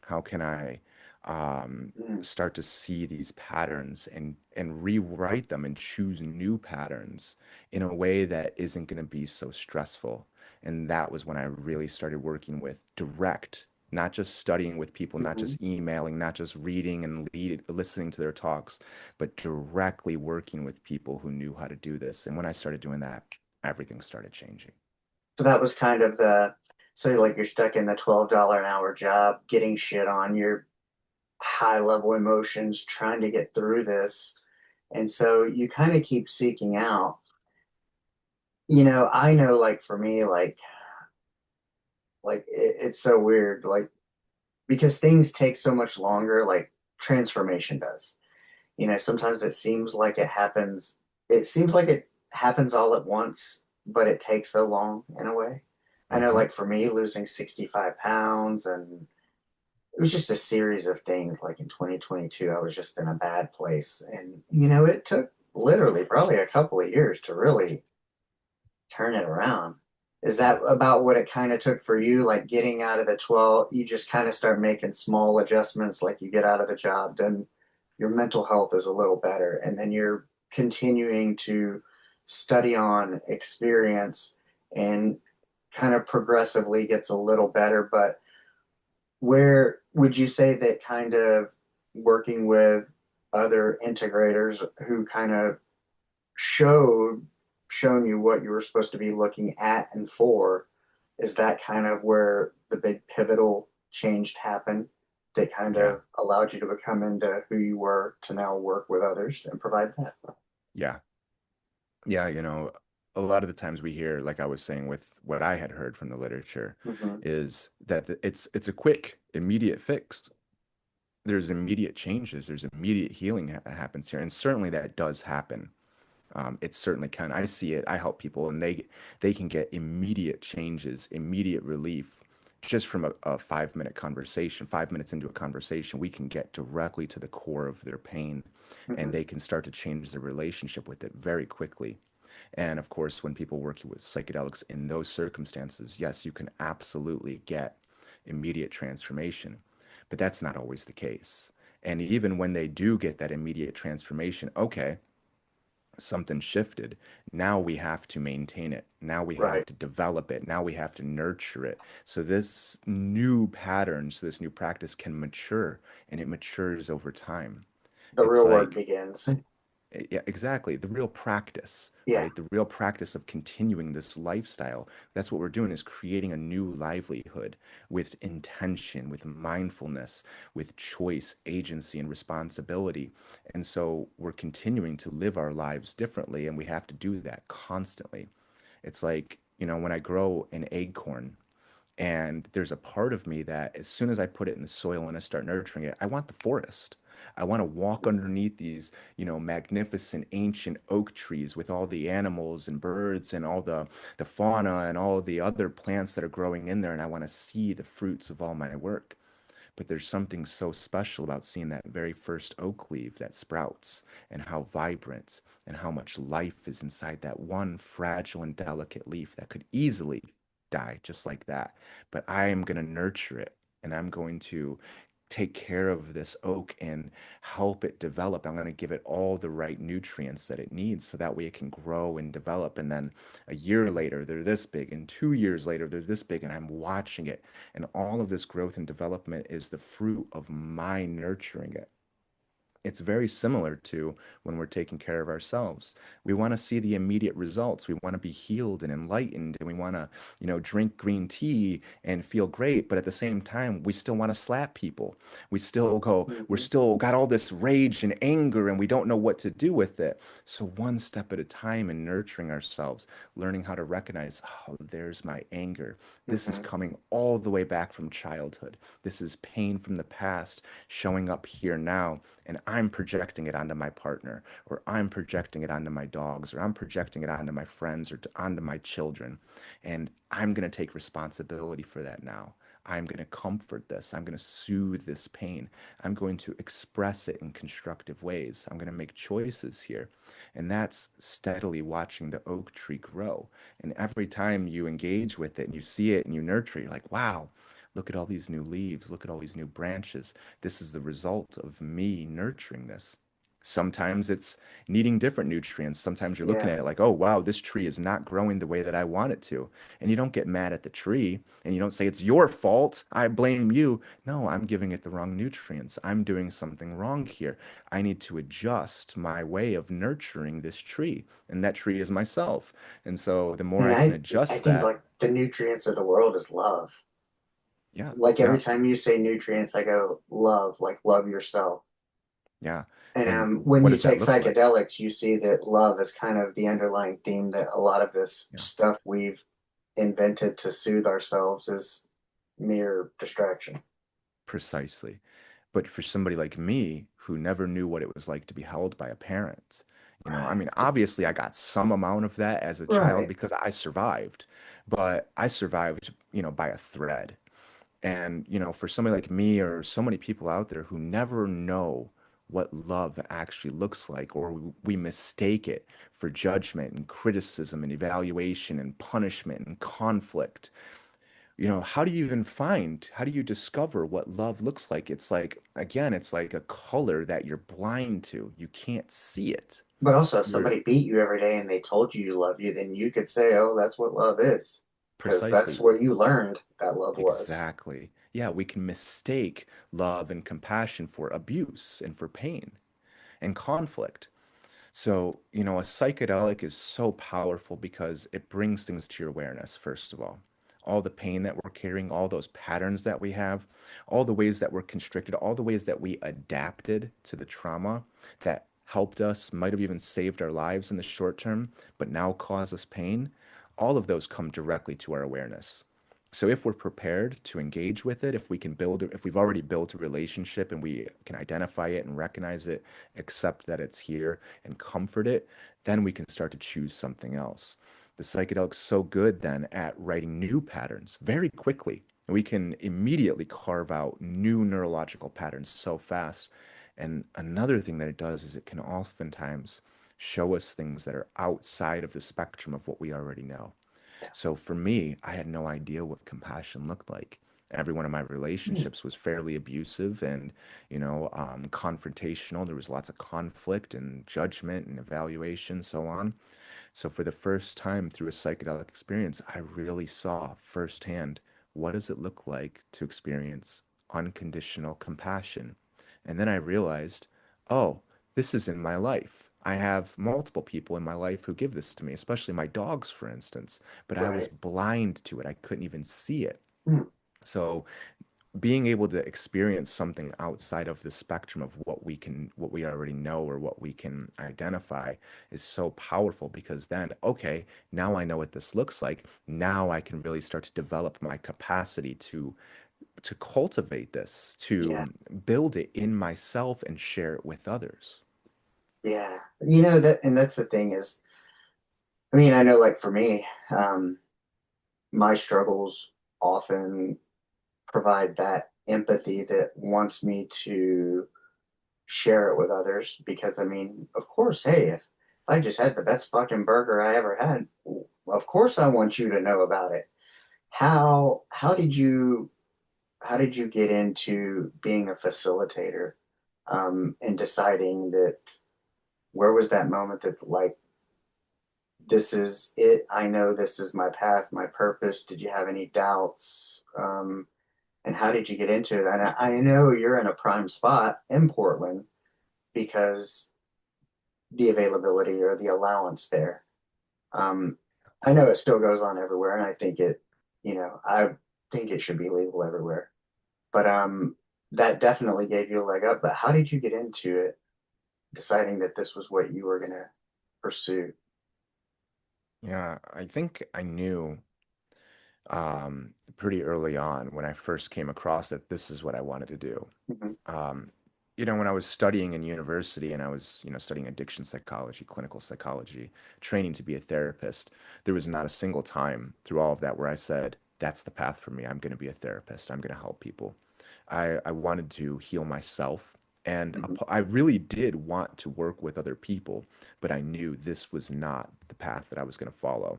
How can I Mm. start to see these patterns and rewrite them and choose new patterns in a way that isn't going to be so stressful? And that was when I really started working with direct, not just studying with people, not Hmm. just emailing, not just reading and listening to their talks, but directly working with people who knew how to do this. And when I started doing that, everything started changing. So that was kind of so like you're stuck in the $12 an hour job, getting shit on your high level emotions, trying to get through this. And so you kind of keep seeking out. I know like for me, it's so weird, like because things take so much longer, like transformation does. Sometimes it seems like it happens all at once, but it takes so long in a way. I know, Hmm. like for me, losing 65 pounds, and it was just a series of things. Like in 2022, I was just in a bad place. And, it took literally probably a couple of years to really turn it around. Is Yeah. that about what it kind of took for you? Like getting out of the 12, you just kind of start making small adjustments, like you get out of the job, then your mental health is a little better. And then you're continuing to study on experience and kind of progressively gets a little better. But where would you say that kind of working with other integrators who kind of showed shown you what you were supposed to be looking at and for, is that kind of where the big pivotal change happened that kind Yeah. of allowed you to become into who you were to now work with others and provide that? Yeah. Yeah, a lot of the times we hear, like I was saying with what I had heard from the literature, Hmm. is that it's a quick, immediate fix. There's immediate changes, there's immediate healing that happens here, and certainly that does happen. It's certainly kind of, I see it, I help people, and they can get immediate changes, immediate relief just from a 5 minute conversation. 5 minutes into a conversation, we can get directly to the core of their pain, and Hmm. they can start to change their relationship with it very quickly. And of course, when people work with psychedelics in those circumstances, yes, you can absolutely get immediate transformation, but that's not always the case. And even when they do get that immediate transformation, okay, something shifted. Now we have to maintain it. Now we have Right. to develop it. Now we have to nurture it. So this new pattern, so this new practice can mature, and it matures over time. The It's real work like begins. yeah, exactly. The real practice, Yeah. right? The real practice of continuing this lifestyle. That's what we're doing is creating a new livelihood with intention, with mindfulness, with choice, agency, and responsibility. And so we're continuing to live our lives differently, and we have to do that constantly. It's like, when I grow an acorn, and there's a part of me that as soon as I put it in the soil and I start nurturing it, I want the forest. I want to walk underneath these, magnificent ancient oak trees with all the animals and birds and all the fauna and all the other plants that are growing in there. And I want to see the fruits of all my work. But there's something so special about seeing that very first oak leaf that sprouts and how vibrant and how much life is inside that one fragile and delicate leaf that could easily die just like that. But I am going to nurture it, and I'm going to take care of this oak and help it develop. I'm going to give it all the right nutrients that it needs so that way it can grow and develop. And then a year later, they're this big, and 2 years later, they're this big, and I'm watching it. And all of this growth and development is the fruit of my nurturing it. It's very similar to when we're taking care of ourselves. We want to see the immediate results. We want to be healed and enlightened, and we want to, drink green tea and feel great. But at the same time, we still want to slap people. We're Hmm. still got all this rage and anger, and we don't know what to do with it. So one step at a time in nurturing ourselves, learning how to recognize, oh, there's my anger. This is Hmm. coming all the way back from childhood. This is pain from the past showing up here now, and I'm projecting it onto my partner, or I'm projecting it onto my dogs, or I'm projecting it onto my friends, or onto my children. And I'm going to take responsibility for that now. I'm going to comfort this. I'm going to soothe this pain. I'm going to express it in constructive ways. I'm going to make choices here. And that's steadily watching the oak tree grow. And every time you engage with it and you see it and you nurture it, you're like, wow, look at all these new leaves. Look at all these new branches. This is the result of me nurturing this. Sometimes it's needing different nutrients. Sometimes you're looking Yeah. at it like, oh, wow, this tree is not growing the way that I want it to. And you don't get mad at the tree and you don't say, it's your fault. I blame you. No, I'm giving it the wrong nutrients. I'm doing something wrong here. I need to adjust my way of nurturing this tree. And that tree is myself. And so the more And I can I adjust think that, like the nutrients of the world is love. yeah, Like every yeah, time you say nutrients, I go love, like love yourself. yeah. And And when what you does that take look like? psychedelics, you see that love is kind of the underlying theme that a lot of this Yeah. stuff we've invented to soothe ourselves is mere distraction. Precisely. But for somebody like me who never knew what it was like to be held by a parent, I Right. mean, obviously I got some amount of that as a child Right. because I survived, but I survived, by a thread. And, for somebody like me or so many people out there who never know what love actually looks like, or we mistake it for judgment and criticism and evaluation and punishment and conflict. How do you discover what love looks like? It's like, again, it's like a color that you're blind to. You can't see it. But also, if You're somebody beat you every day and they told you love you, then you could say, oh, that's what love is. Because that's precisely, what you learned that love was. exactly. yeah, we can mistake love and compassion for abuse and for pain and conflict. So, a psychedelic is so powerful because it brings things to your awareness, first of all. All the pain that we're carrying, all those patterns that we have, all the ways that we're constricted, all the ways that we adapted to the trauma that helped us, might have even saved our lives in the short term, but now cause us pain, all of those come directly to our awareness. So if we're prepared to engage with it, if we've already built a relationship and we can identify it and recognize it, accept that it's here and comfort it, then we can start to choose something else. The psychedelic's so good then at writing new patterns very quickly. We can immediately carve out new neurological patterns so fast. And another thing that it does is it can oftentimes show us things that are outside of the spectrum of what we already know. So for me, I had no idea what compassion looked like. Every one of my Mm. relationships was fairly abusive and, confrontational. There was lots of conflict and judgment and evaluation, so on. So for the first time through a psychedelic experience, I really saw firsthand what does it look like to experience unconditional compassion. And then I realized, oh, this is in my life. I have multiple people in my life who give this to me, especially my dogs, for instance, but I was Right. blind to it. I couldn't even see it. Mm. So being able to experience something outside of the spectrum of what we already know or what we can identify is so powerful because then, okay, now I know what this looks like. Now I can really start to develop my capacity to cultivate this, Yeah. to build it in myself and share it with others. Yeah. And that's the thing is, I know like for me, my struggles often provide that empathy that wants me to share it with others because of course, hey, if I just had the best fucking burger I ever had, of course I want you to know about it. How did you get into being a facilitator and deciding that where was that moment that like this is it, I know this is my path, my purpose? Did you have any doubts? And how did you get into it? And I know you're in a prime spot in Portland because the availability or the allowance there. Um, I know it still goes on everywhere, and I think it should be legal everywhere. But that definitely gave you a leg up. But how did you get into it, deciding that this was what you were gonna pursue? Yeah, I think I knew pretty early on when I first came across that this is what I wanted to do. Hmm. Um, when I was studying in university and I was, studying addiction psychology, clinical psychology, training to be a therapist, there was not a single time through all of that where I said, that's the path for me. I'm going to be a therapist. I'm going to help people. I wanted to heal myself. And Hmm. I really did want to work with other people, but I knew this was not the path that I was going to follow.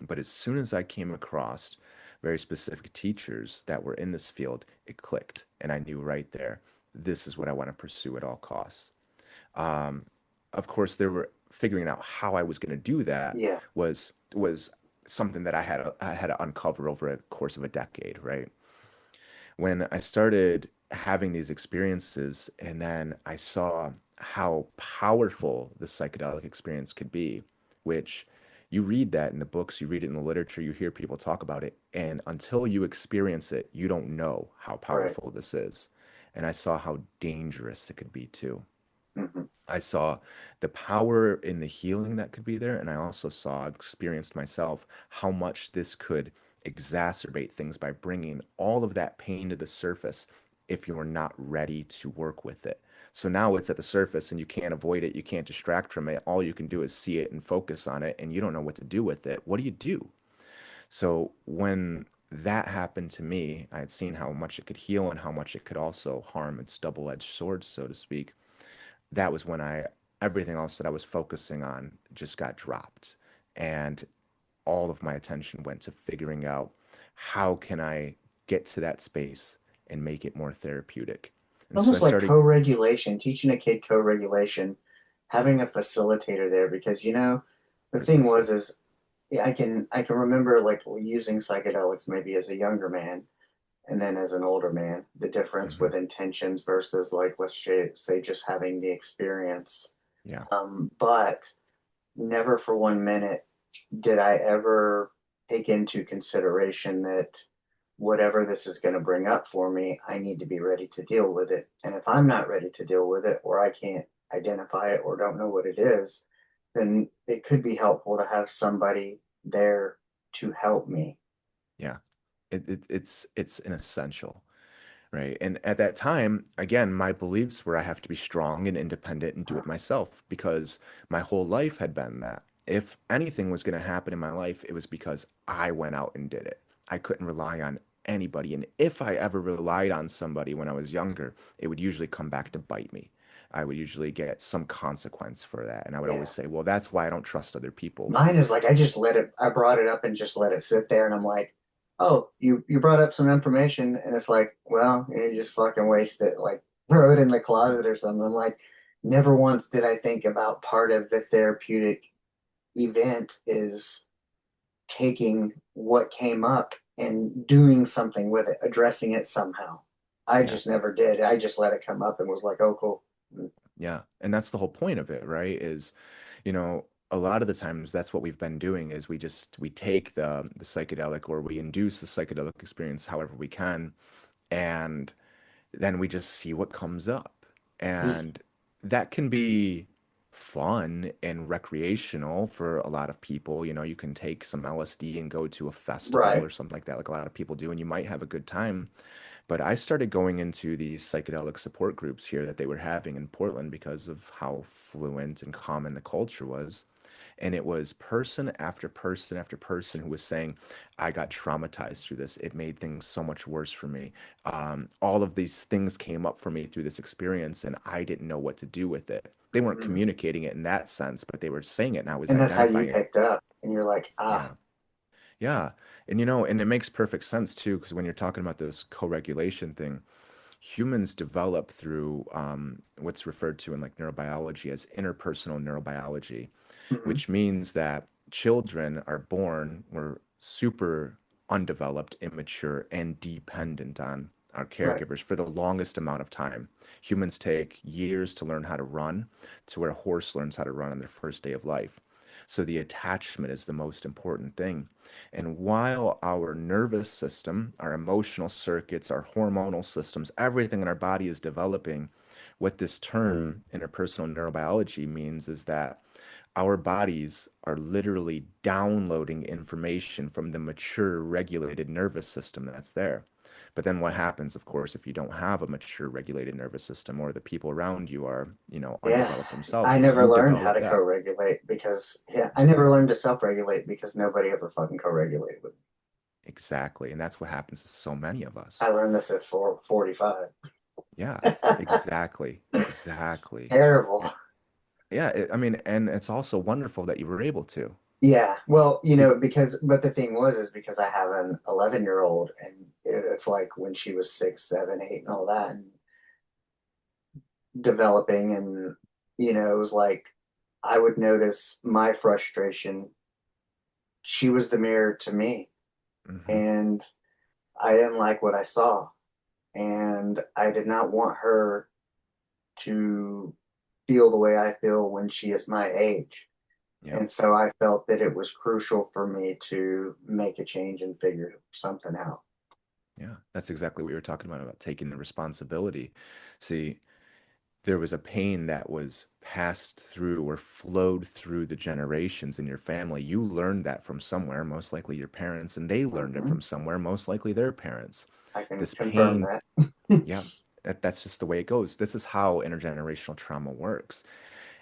But as soon as I came across very specific teachers that were in this field, it clicked. And I knew right there, this is what I want to pursue at all costs. Um, of course, there were figuring out how I was going to do that Yeah, was something that I had to uncover over a course of a decade, right? When I started having these experiences and then I saw how powerful the psychedelic experience could be, which you read that in the books, you read it in the literature, you hear people talk about it, and until you experience it, you don't know how right. powerful this is. And I saw how dangerous it could be too. Hmm. I saw the power in the healing that could be there, and I also experienced myself how much this could exacerbate things by bringing all of that pain to the surface if you're not ready to work with it. So now it's at the surface and you can't avoid it, you can't distract from it. All you can do is see it and focus on it, and you don't know what to do with it. What do you do? So when that happened to me, I had seen how much it could heal and how much it could also harm. Its double-edged sword, so to speak. That was when everything else that I was focusing on just got dropped. And all of my attention went to figuring out how can I get to that space and make it more therapeutic. And so I Almost like started, co-regulation, teaching a kid co-regulation, having a facilitator there because the thing precisely. was is yeah, I can remember like using psychedelics maybe as a younger man and then as an older man, the difference Hmm. with intentions versus like say just having the experience. Yeah. But never for 1 minute did I ever take into consideration that whatever this is going to bring up for me, I need to be ready to deal with it. And if I'm not ready to deal with it, or I can't identify it or don't know what it is, then it could be helpful to have somebody there to help me. Yeah. It's an essential. Right. And at that time, again, my beliefs were I have to be strong and independent and do it myself because my whole life had been that. If anything was going to happen in my life, it was because I went out and did it. I couldn't rely on anybody. And if I ever relied on somebody when I was younger, it would usually come back to bite me. I would usually get some consequence for that. And I would always Yeah. say, well, that's why I don't trust other people. Mine is like I just let it I brought it up and just let it sit there and I'm like, "Oh, you brought up some information." And it's like, "Well, you just fucking waste it. Like throw it in the Yeah. closet or something." I'm like, never once did I think about part of the therapeutic event is taking what came up and doing something with it, addressing it somehow. I Yeah. just never did. I just let it come up and was like, "Oh, cool." Yeah. And that's the whole point of it, right? Is, a lot of the times that's what we've been doing is we take the psychedelic or we induce the psychedelic experience however we can, and then we just see what comes up. And that can be fun and recreational for a lot of people. You can take some LSD and go to a festival Right. or something like that, like a lot of people do, and you might have a good time. But I started going into these psychedelic support groups here that they were having in Portland because of how fluent and common the culture was. And it was person after person after person who was saying, I got traumatized through this. It made things so much worse for me. All of these things came up for me through this experience, and I didn't know what to do with it. They weren't Mhm. communicating it in that sense, but they were saying it, and I was And that's how you identifying it. picked up. And you're like, ah, Yeah. Yeah. And and it makes perfect sense too, because when you're talking about this co-regulation thing, humans develop through what's referred to in like neurobiology as interpersonal neurobiology, mhm, which means that children are born, we're super undeveloped, immature, and dependent on our right. caregivers for the longest amount of time. Humans take years to learn how to run, to where a horse learns how to run on their first day of life. So the attachment is the most important thing. And while our nervous system, our emotional circuits, our hormonal systems, everything in our body is developing, what this term interpersonal neurobiology means is that our bodies are literally downloading information from the mature, regulated nervous system that's there. But then what happens, of course, if you don't have a mature, regulated nervous system or the people around you are, Yeah. undeveloped I themselves, never you learned how develop to that. co-regulate because yeah, I never learned to self-regulate because nobody ever fucking co-regulated with me. Exactly. And that's what happens to so many of I us. learned this at 45. Yeah, exactly. Exactly. Terrible. Yeah, yeah, I mean, and it's also wonderful that you were able to. Yeah. Well, Be- but the thing was, is because I have an 11-year-old and it's like when she was 6, 7, 8 and all that and developing and, it was like I would notice my frustration. She was the mirror to me Mhm. and I didn't like what I saw. And I did not want her to feel the way I feel when she is my age. Yeah. And so I felt that it was crucial for me to make a change and figure something out. Yeah. That's exactly what you were talking about taking the responsibility. See, there was a pain that was passed through or flowed through the generations in your family. You learned that from somewhere, most likely your parents, and they learned it Mhm. from somewhere, most likely their parents. I can This confirm pain, that. yeah, that's just the way it goes. This is how intergenerational trauma works.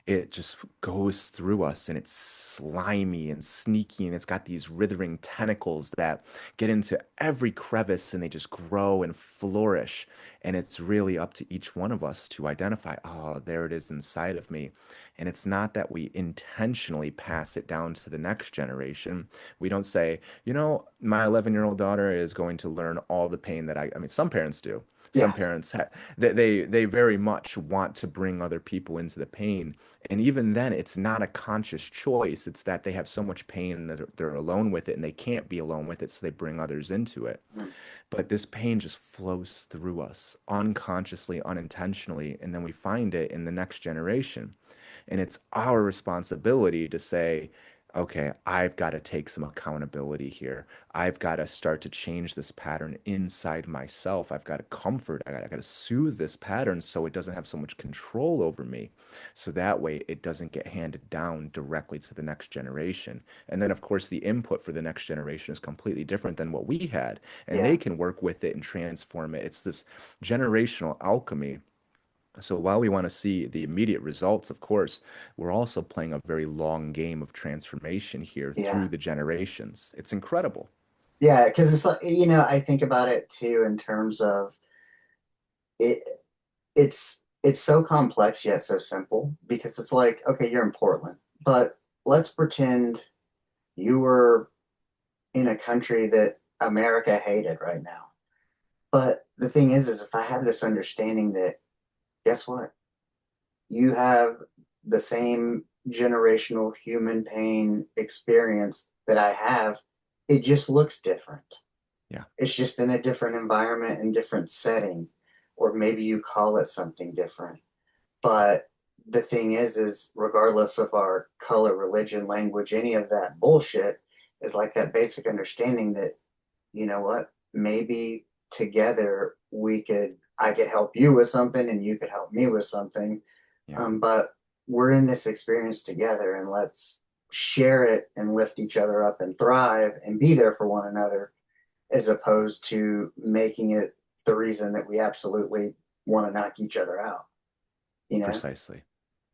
It just goes through us and it's slimy and sneaky and it's got these withering tentacles that get into every crevice and they just grow and flourish. And it's really up to each one of us to identify, oh, there it is inside of me. And it's not that we intentionally pass it down to the next generation. We don't say, my 11-year-old daughter is going to learn all the pain that I mean, some parents do. Some Yeah. parents they very much want to bring other people into the pain, and even then, it's not a conscious choice. It's that they have so much pain that they're alone with it, and they can't be alone with it, so they bring others into it. Mm. But this pain just flows through us unconsciously, unintentionally, and then we find it in the next generation. And it's our responsibility to say, okay, I've got to take some accountability here. I've got to start to change this pattern inside myself. I've got to comfort, I got to soothe this pattern so it doesn't have so much control over me. So that way it doesn't get handed down directly to the next generation. And then, of course, the input for the next generation is completely different than what we had. And Yeah. they can work with it and transform it. It's this generational alchemy. So while we want to see the immediate results, of course, we're also playing a very long game of transformation here Yeah. through the generations. It's incredible. Yeah. Because it's like, I think about it too in terms of it. It's so complex yet so simple because it's like, okay, you're in Portland, but let's pretend you were in a country that America hated right now. But the thing is if I have this understanding that, guess what? You have the same generational human pain experience that I have. It just looks different. Yeah, It's just in a different environment and different setting, or maybe you call it something different. But the thing is regardless of our color, religion, language, any of that bullshit, is like that basic understanding that, you know what, maybe together I could help you with something and you could help me with something. yeah, But we're in this experience together and let's share it and lift each other up and thrive and be there for one another as opposed to making it the reason that we absolutely want to knock each other out, you know, precisely,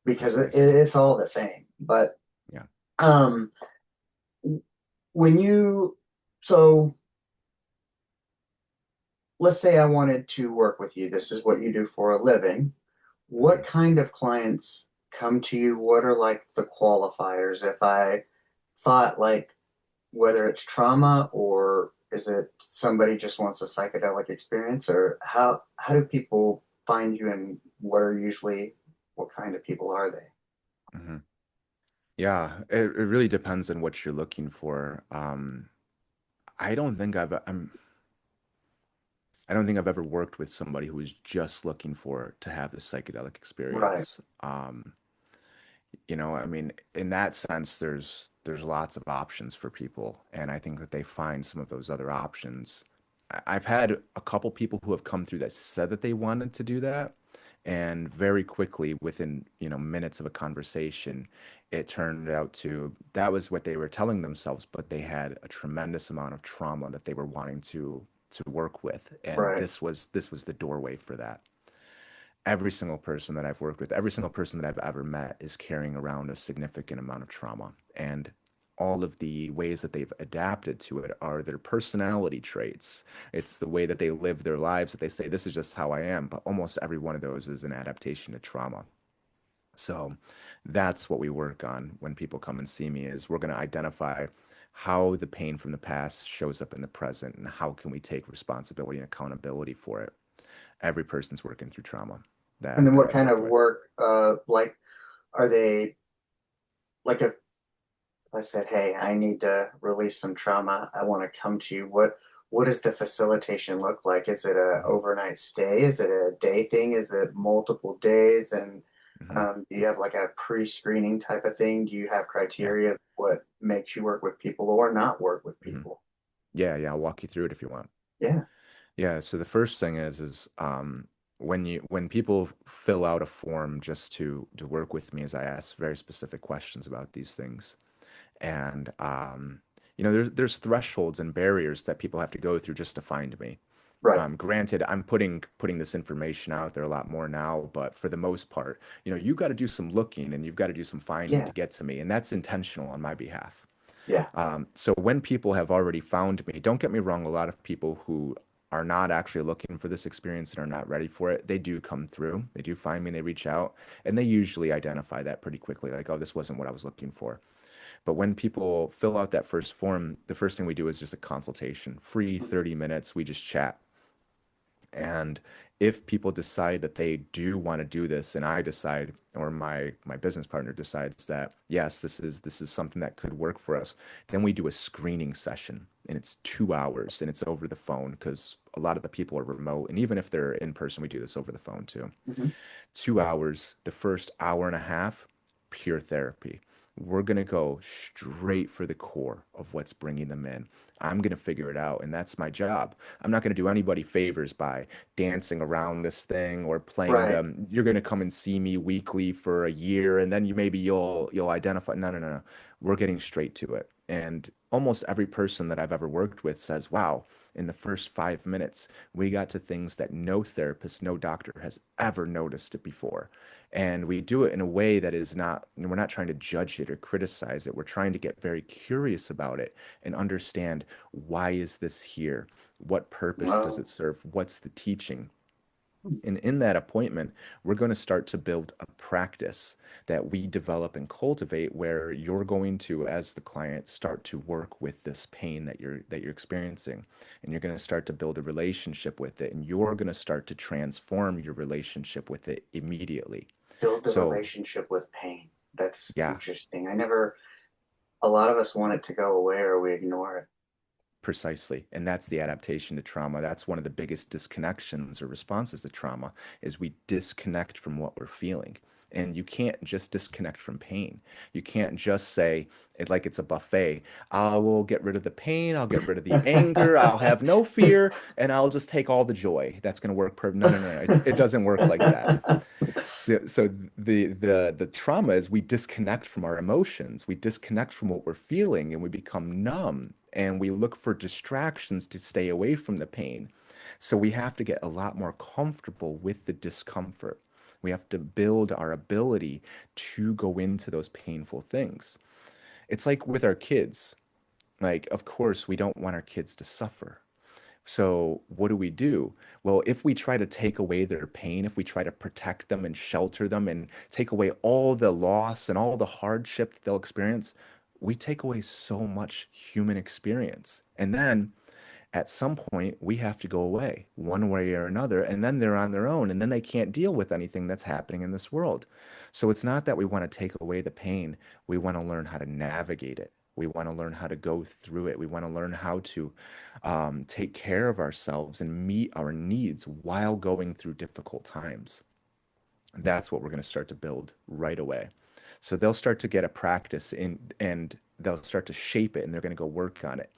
because precisely. it's all the same. But Yeah. um, when you, so let's say I wanted to work with you, this is what you do for a living. What Mhm. kind of clients come to you? What are like the qualifiers? If I thought like whether it's trauma or is it somebody just wants a psychedelic experience, or how do people find you and what kind of people are they? Mhm. Yeah, it really depends on what you're looking for. I don't think I don't think I've ever worked with somebody who is just looking for to have this psychedelic Right, experience. I mean, in that sense, there's lots of options for people, and I think that they find some of those other options. I've had a couple people who have come through that said that they wanted to do that, and very quickly, within, minutes of a conversation, it turned out to that was what they were telling themselves, but they had a tremendous amount of trauma that they were wanting to work with, and right. this was the doorway for that. Every single person that I've worked with, every single person that I've ever met is carrying around a significant amount of trauma. And all of the ways that they've adapted to it are their personality traits. It's the way that they live their lives that they say, this is just how I am. But almost every one of those is an adaptation to trauma. So that's what we work on when people come and see me is we're going to identify how the pain from the past shows up in the present and how can we take responsibility and accountability for it. Every person's working through trauma And that then that what I've kind of worked with. work, like, are they like if I said, hey, I need to release some trauma, I want to come to you. What does the facilitation look like? Is it a Mhm, overnight stay? Is it a day thing? Is it multiple days? And mhm. do you have like a pre-screening type of thing? Do you have Yeah. criteria of what makes you work with people or not work with Mhm. people? Yeah, yeah, I'll walk you through it if you want. Yeah, Yeah, so the first thing is when people fill out a form just to work with me, is I ask very specific questions about these things. And there's thresholds and barriers that people have to go through just to find me. right. Granted, I'm putting this information out there a lot more now, but for the most part, you got to do some looking and you've got to do some finding Yeah, to get to me, and that's intentional on my behalf. yeah. So when people have already found me, don't get me wrong, a lot of people who are not actually looking for this experience and are not ready for it, they do come through, they do find me, and they reach out, and they usually identify that pretty quickly, like, oh, this wasn't what I was looking for. But when people fill out that first form, the first thing we do is just a consultation, free 30 minutes. We just chat. And if people decide that they do want to do this, and I decide, or my business partner decides that yes, this is something that could work for us, then we do a screening session, and it's 2 hours, and it's over the phone because a lot of the people are remote, and even if they're in person, we do this over the phone too. Hmm. 2 hours, the first hour and a half, pure therapy. We're going to go straight for the core of what's bringing them in. I'm going to figure it out, and that's my job. I'm not going to do anybody favors by dancing around this thing or playing Right. them. You're going to come and see me weekly for a year, and then you'll identify. No, no, no, no. We're getting straight to it. And almost every person that I've ever worked with says, "Wow, in the first 5 minutes, we got to things that no therapist, no doctor has ever noticed it before." And we do it in a way that is not, we're not trying to judge it or criticize it. We're trying to get very curious about it and understand, why is this here? What purpose does Well, it serve? What's the teaching? And in that appointment, we're going to start to build a practice that we develop and cultivate where you're going to, as the client, start to work with this pain that you're experiencing. And you're going to start to build a relationship with it. And you're going to start to transform your relationship with it immediately. build the So, relationship with pain. That's yeah, interesting. A lot of us want it to go away or we ignore it. precisely. And that's the adaptation to trauma. That's one of the biggest disconnections or responses to trauma is we disconnect from what we're feeling. And you can't just disconnect from pain. You can't just say it like it's a buffet. I will get rid of the pain. I'll get rid of the anger. I'll have no fear, and I'll just take all the joy. That's going to work. No, no, no, no. It doesn't work like that. So the trauma is we disconnect from our emotions, we disconnect from what we're feeling, and we become numb, and we look for distractions to stay away from the pain. So we have to get a lot more comfortable with the discomfort. We have to build our ability to go into those painful things. It's like with our kids. Like, of course, we don't want our kids to suffer. So, what do we do? Well, if we try to take away their pain, if we try to protect them and shelter them and take away all the loss and all the hardship they'll experience, we take away so much human experience. And then at some point, we have to go away one way or another, and then they're on their own, and then they can't deal with anything that's happening in this world. So it's not that we want to take away the pain, we want to learn how to navigate it. We want to learn how to go through it. We want to learn how to take care of ourselves and meet our needs while going through difficult times. That's what we're going to start to build right away. So they'll start to get a practice in, and they'll start to shape it, and they're going to go work on it.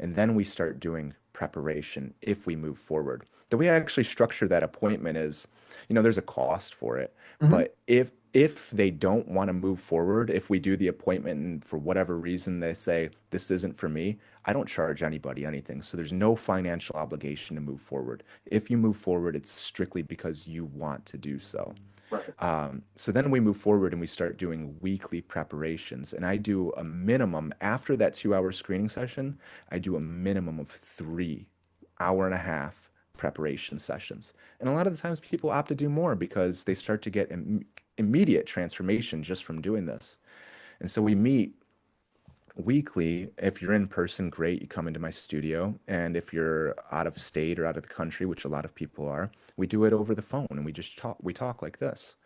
And then we start doing preparation if we move forward. The way I actually structure that appointment is, there's a cost for it, Hmm. but if they don't want to move forward, if we do the appointment and for whatever reason they say this isn't for me, I don't charge anybody anything. So there's no financial obligation to move forward. If you move forward, it's strictly because you want to do so. Right. So then we move forward and we start doing weekly preparations. And I do a minimum, after that 2 hour screening session, I do a minimum of 3 hour and a half preparation sessions. And a lot of the times people opt to do more because they start to get immediate transformation just from doing this. And so we meet weekly. If you're in person, great, you come into my studio. And if you're out of state or out of the country, which a lot of people are, we do it over the phone and we talk like this.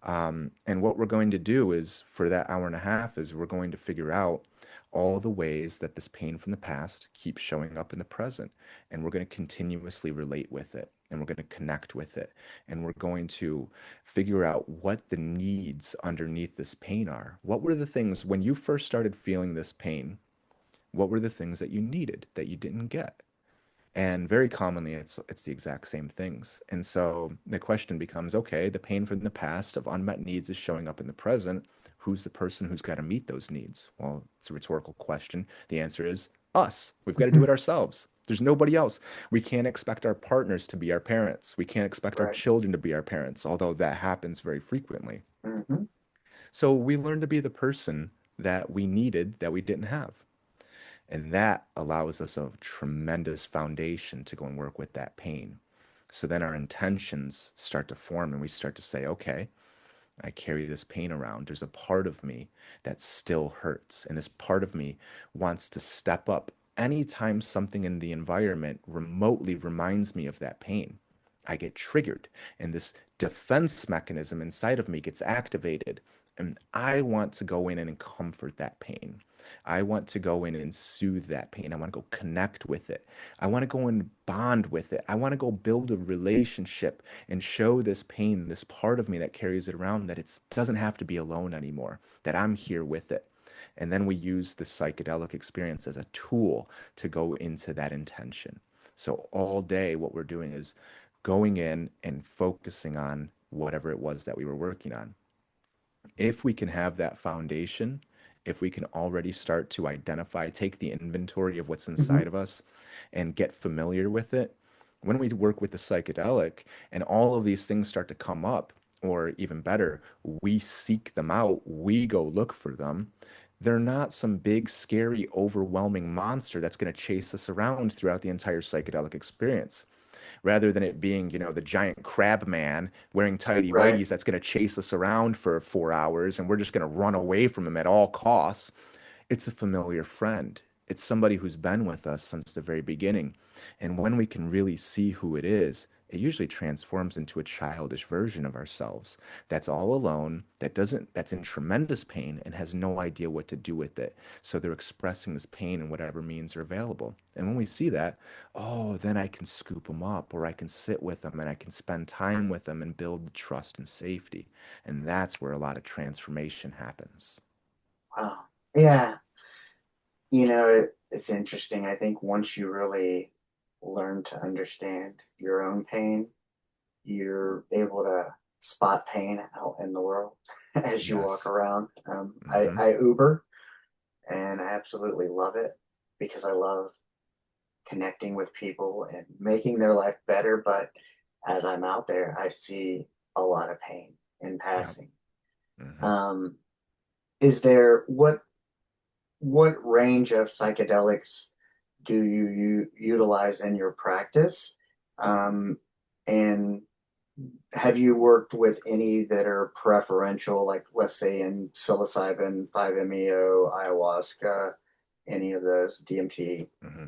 And what we're going to do is for that hour and a half is we're going to figure out all the ways that this pain from the past keeps showing up in the present. And we're going to continuously relate with it. And we're going to connect with it. And we're going to figure out what the needs underneath this pain are. What were the things when you first started feeling this pain? What were the things that you needed that you didn't get? And very commonly, it's the exact same things. And so the question becomes, okay, the pain from the past of unmet needs is showing up in the present. Who's the person who's got to meet those needs? Well, it's a rhetorical question. The answer is us. We've got to do it ourselves. There's nobody else. We can't expect our partners to be our parents. We can't expect our Right. children to be our parents, although that happens very frequently. Hmm. So we learn to be the person that we needed that we didn't have. And that allows us a tremendous foundation to go and work with that pain. So then our intentions start to form and we start to say, okay, I carry this pain around. There's a part of me that still hurts. And this part of me wants to step up anytime something in the environment remotely reminds me of that pain. I get triggered, and this defense mechanism inside of me gets activated. And I want to go in and comfort that pain. I want to go in and soothe that pain. I want to go connect with it. I want to go and bond with it. I want to go build a relationship and show this pain, this part of me that carries it around, that it doesn't have to be alone anymore, that I'm here with it. And then we use the psychedelic experience as a tool to go into that intention. So all day, what we're doing is going in and focusing on whatever it was that we were working on. If we can have that foundation, if we can already start to identify, take the inventory of what's Hmm. inside of us and get familiar with it, when we work with the psychedelic and all of these things start to come up, or even better, we seek them out, we go look for them. They're not some big, scary, overwhelming monster that's going to chase us around throughout the entire psychedelic experience, rather than it being, the giant crab man wearing tidy Right. whities that's going to chase us around for 4 hours and we're just going to run away from him at all costs. It's a familiar friend. It's somebody who's been with us since the very beginning. And when we can really see who it is, it usually transforms into a childish version of ourselves that's all alone, that's in tremendous pain and has no idea what to do with it. So they're expressing this pain in whatever means are available. And when we see that, oh, then I can scoop them up, or I can sit with them and I can spend time with them and build trust and safety. And that's where a lot of transformation happens. Wow. Yeah. It's interesting. I think once you really learn to understand your own pain, you're able to spot pain out in the world as you walk Yes. around. Hmm. I Uber, and I absolutely love it because I love connecting with people and making their life better. But as I'm out there, I see a lot of pain in Yep. passing. Hmm. Um, is there what range of psychedelics do you utilize in your practice? Um, and have you worked with any that are preferential, like let's say in psilocybin, 5-MeO, ayahuasca, any of those, DMT? Hmm.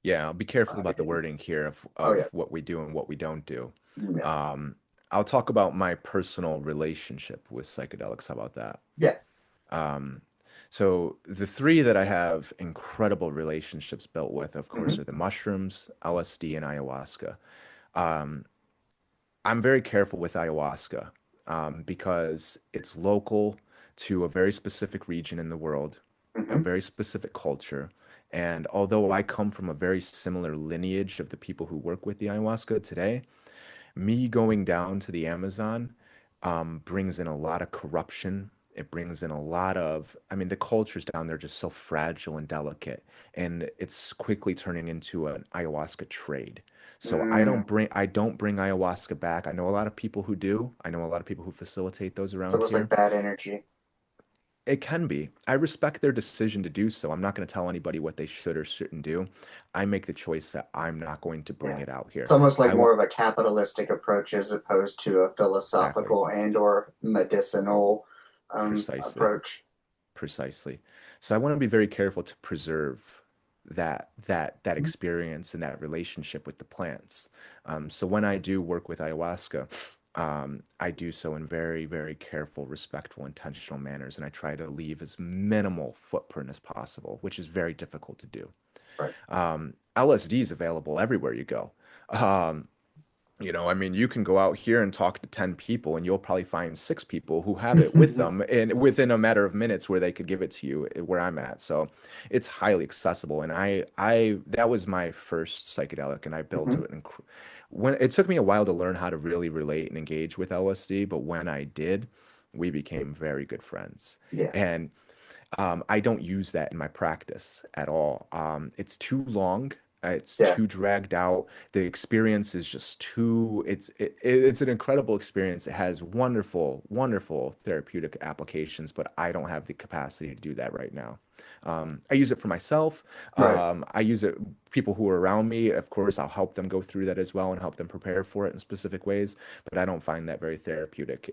Yeah, I'll be careful about the Everything. wording here of, Oh yeah, what we do and what we don't do. yeah, Um, I'll talk about my personal relationship with psychedelics. How about that? yeah. Um, so the three that I have incredible relationships built with, of Hmm. course, are the mushrooms, LSD, and ayahuasca. Um, I'm very careful with ayahuasca, because it's local to a very specific region in the world, a Hmm. very specific culture. And although I come from a very similar lineage of the people who work with the ayahuasca today, me going down to the Amazon, brings in a lot of corruption. It brings in a lot of, I mean, the cultures down there are just so fragile and delicate, and it's quickly turning into an ayahuasca trade. So Mm. I don't bring ayahuasca back. I know a lot of people who do. I know a lot of people who facilitate those So it around was like here. bad energy. It can be. I respect their decision to do so. I'm not going to tell anybody what they should or shouldn't do. I make the choice that I'm not going to bring Yeah. it out It's here. almost like I more want of a capitalistic approach as opposed to a exactly, philosophical and or medicinal precisely. approach. Precisely. So I want to be very careful to preserve that experience and that relationship with the plants. So when I do work with ayahuasca, I do so in very, very careful, respectful, intentional manners, and I try to leave as minimal footprint as possible, which is very difficult to do. Right. LSD is available everywhere you go. Um, I mean, you can go out here and talk to 10 people, and you'll probably find six people who have it with them and within a matter of minutes where they could give it to you, where I'm at. So it's highly accessible. And that was my first psychedelic, and I built Hmm. it. When it took me a while to learn how to really relate and engage with LSD, but when I did, we became very good friends. Yeah. And I don't use that in my practice at all. It's too long. It's Yeah. too dragged out. The experience is just too. It's an incredible experience. It has wonderful, wonderful therapeutic applications, but I don't have the capacity to do that right now. I use it for myself. Right. I use it. People who are around me, of course, I'll help them go through that as well and help them prepare for it in specific ways. But I don't find that very therapeutic,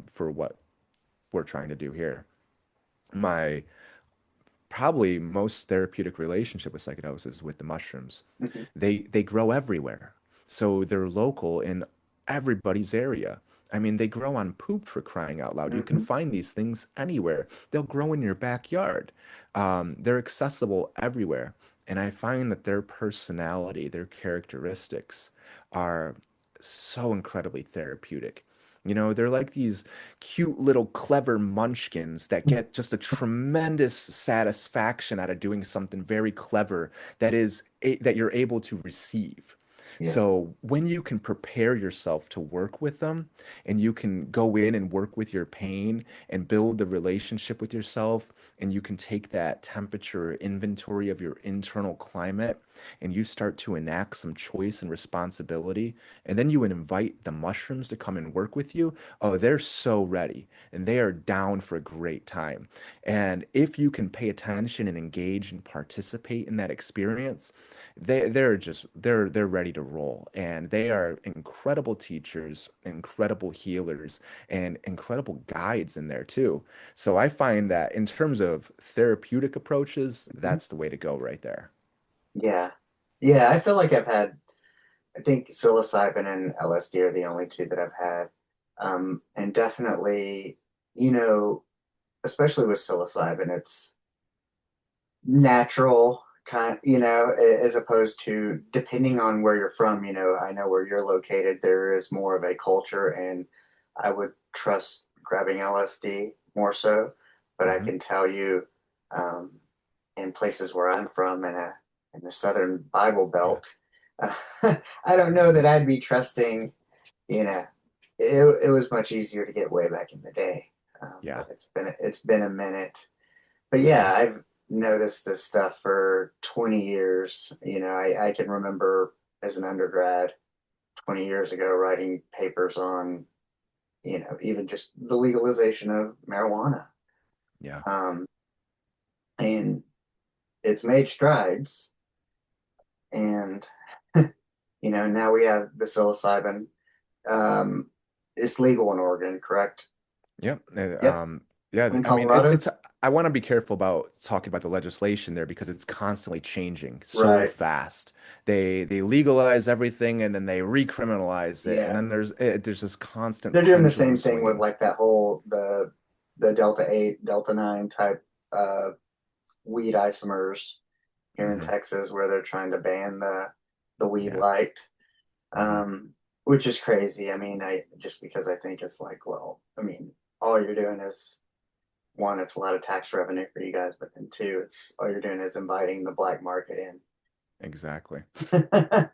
for what we're trying to do here. My probably most therapeutic relationship with psychedelics is with the mushrooms. Hmm. They grow everywhere. So they're local in everybody's area. I mean, they grow on poop for crying out loud. You can Hmm. find these things anywhere. They'll grow in your backyard. They're accessible everywhere. And I find that their personality, their characteristics are so incredibly therapeutic. You know, they're like these cute little clever munchkins that get just a tremendous satisfaction out of doing something very clever that you're able to receive. Yeah. So when you can prepare yourself to work with them and you can go in and work with your pain and build the relationship with yourself and you can take that temperature inventory of your internal climate and you start to enact some choice and responsibility and then you invite the mushrooms to come and work with you, oh, they're so ready and they are down for a great time. And if you can pay attention and engage and participate in that experience, they're ready to roll and they are incredible teachers, incredible healers, and incredible guides in there too. So I find that in terms of therapeutic approaches, Mhm. that's the way to go right there. Yeah. Yeah, I feel like I think psilocybin and LSD are the only two that I've had. And definitely, you know, especially with psilocybin, it's natural kind, as opposed to depending on where you're from, I know where you're located, there is more of a culture, and I would trust grabbing LSD more so. But I Hmm. can tell you, um, in places where I'm from, in the Southern Bible Yeah. Belt, uh, I don't know that I'd be trusting, you know, it was much easier to get way back in the day. Yeah. But it's been a minute. But Hmm. yeah, I've noticed this stuff for 20 years. I can remember as an undergrad 20 years ago writing papers on, even just the legalization of marijuana. Yeah. Um, and it's made strides. And, now we have the psilocybin. Um, it's legal in Oregon, correct? Yep. Yep. Yeah. In I mean, Colorado? I want to be careful about talking about the legislation there because it's constantly changing so Right. fast. They legalize everything and then they recriminalize it, and Yeah. then there's this constant They're doing the pendulum same thing with swinging. like that whole the Delta 8, Delta 9 type weed isomers here in Hmm. Texas where they're trying to ban the weed Yeah. light. Hmm. Which is crazy. I mean, I just because I think it's like, well, I mean, all you're doing is one, it's a lot of tax revenue for you guys, but then two, it's all you're doing is inviting the black market Exactly. in,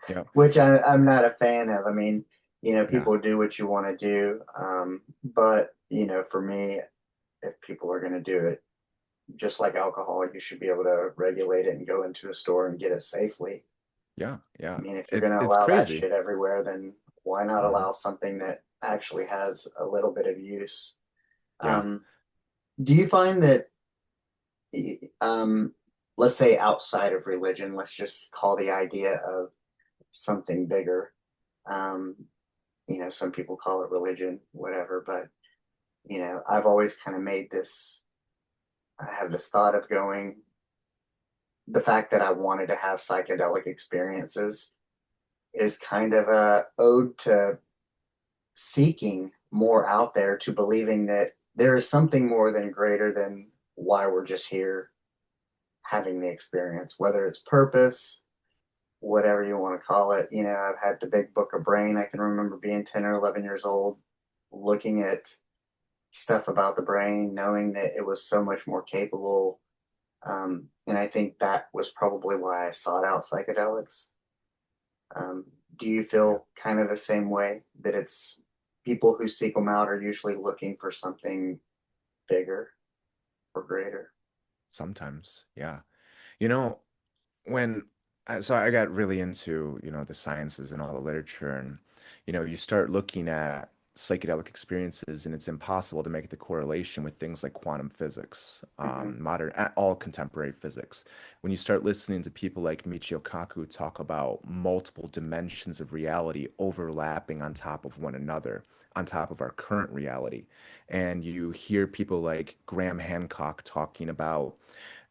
Yeah. which I'm not a fan of. I mean, Yeah. people do what you want to do, but for me, if people are going to do it, just like alcohol, you should be able to regulate it and go into a store and get it safely. Yeah. I Yeah. mean, if you're It's going to it's allow that crazy. shit everywhere, then why not Hmm. allow something that actually has a little bit of use? Yeah. Um, do you find that, um, let's say outside of religion, let's just call the idea of something bigger. Um, some people call it religion, whatever, but I've always kind of I have this thought of going, the fact that I wanted to have psychedelic experiences is kind of a ode to seeking more out there, to believing that there is something more than greater than why we're just here having the experience, whether it's purpose, whatever you want to call it. I've had the big book of brain. I can remember being 10 or 11 years old, looking at stuff about the brain, knowing that it was so much more capable. And I think that was probably why I sought out psychedelics. Um, do you Yeah. feel kind of the same way, that it's people who seek them out are usually looking for something bigger or greater? Sometimes. Yeah. You know, when so I got really into, the sciences and all the literature and you start looking at psychedelic experiences and it's impossible to make the correlation with things like quantum physics, Hmm. all contemporary physics. When you start listening to people like Michio Kaku talk about multiple dimensions of reality overlapping on top of one another, on top of our current reality, and you hear people like Graham Hancock talking about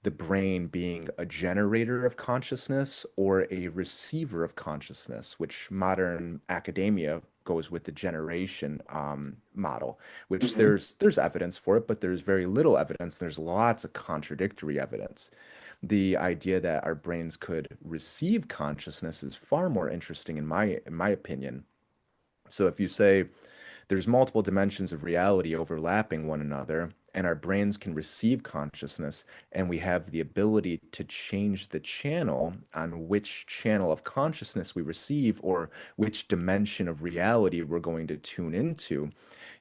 the brain being a generator of consciousness or a receiver of consciousness, which modern academia goes with the generation model, which Hmm. there's evidence for it, but there's very little evidence. There's lots of contradictory evidence. The idea that our brains could receive consciousness is far more interesting in my opinion. So if you say there's multiple dimensions of reality overlapping one another, and our brains can receive consciousness, and we have the ability to change the channel on which channel of consciousness we receive or which dimension of reality we're going to tune into.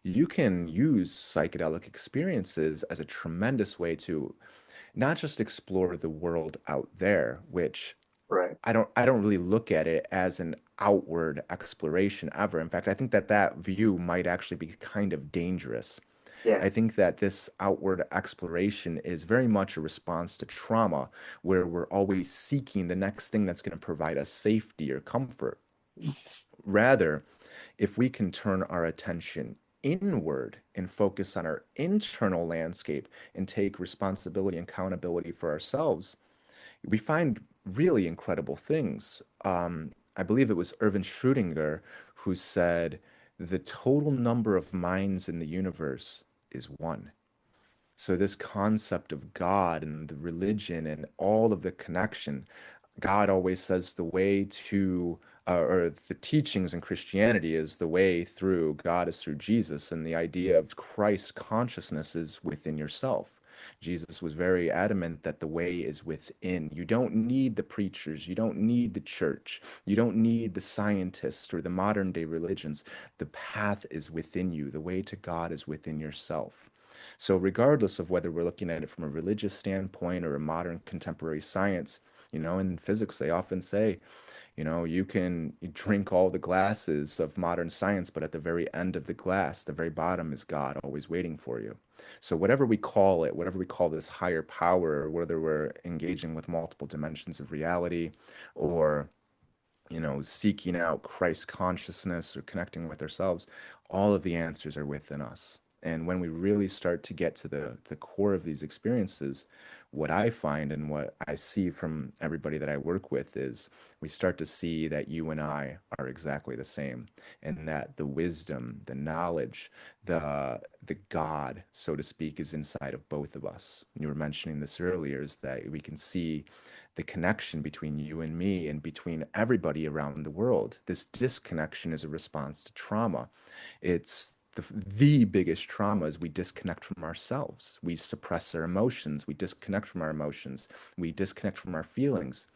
You can use psychedelic experiences as a tremendous way to not just explore the world out there, which Right. I don't really look at it as an outward exploration ever. In fact, I think that that view might actually be kind of dangerous. Yeah. I think that this outward exploration is very much a response to trauma, where we're always seeking the next thing that's going to provide us safety or comfort. Rather, if we can turn our attention inward and focus on our internal landscape and take responsibility and accountability for ourselves, we find really incredible things. I believe it was Irvin Schrödinger who said, the total number of minds in the universe is one. So this concept of God and the religion and all of the connection, God always says the way to, or the teachings in Christianity is the way through God is through Jesus, and the idea of Christ consciousness is within yourself. Jesus was very adamant that the way is within. You don't need the preachers, you don't need the church, you don't need the scientists or the modern day religions. The path is within you, the way to God is within yourself. So, regardless of whether we're looking at it from a religious standpoint or a modern contemporary science, in physics, they often say, you can drink all the glasses of modern science, but at the very end of the glass, the very bottom is God always waiting for you. So, whatever we call it, whatever we call this higher power, or whether we're engaging with multiple dimensions of reality or seeking out Christ consciousness or connecting with ourselves, all of the answers are within us. And when we really start to get to the core of these experiences, what I find and what I see from everybody that I work with is we start to see that you and I are exactly the same, and that the wisdom, the knowledge, the God, so to speak, is inside of both of us. You were mentioning this earlier, is that we can see the connection between you and me and between everybody around the world. This disconnection is a response to trauma. It's the biggest trauma is we disconnect from ourselves. We suppress our emotions. We disconnect from our emotions. We disconnect from our feelings.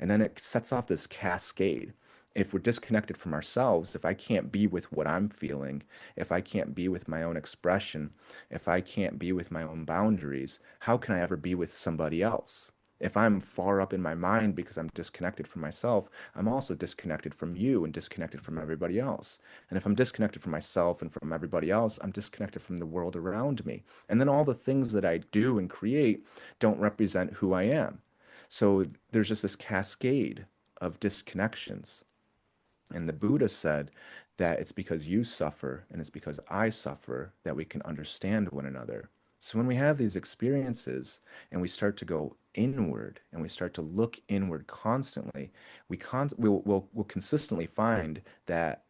And then it sets off this cascade. If we're disconnected from ourselves, if I can't be with what I'm feeling, if I can't be with my own expression, if I can't be with my own boundaries, how can I ever be with somebody else? If I'm far up in my mind because I'm disconnected from myself, I'm also disconnected from you and disconnected from everybody else. And if I'm disconnected from myself and from everybody else, I'm disconnected from the world around me. And then all the things that I do and create don't represent who I am. So there's just this cascade of disconnections. And the Buddha said that it's because you suffer and it's because I suffer that we can understand one another. So when we have these experiences and we start to go inward and we start to look inward constantly, we'll consistently find that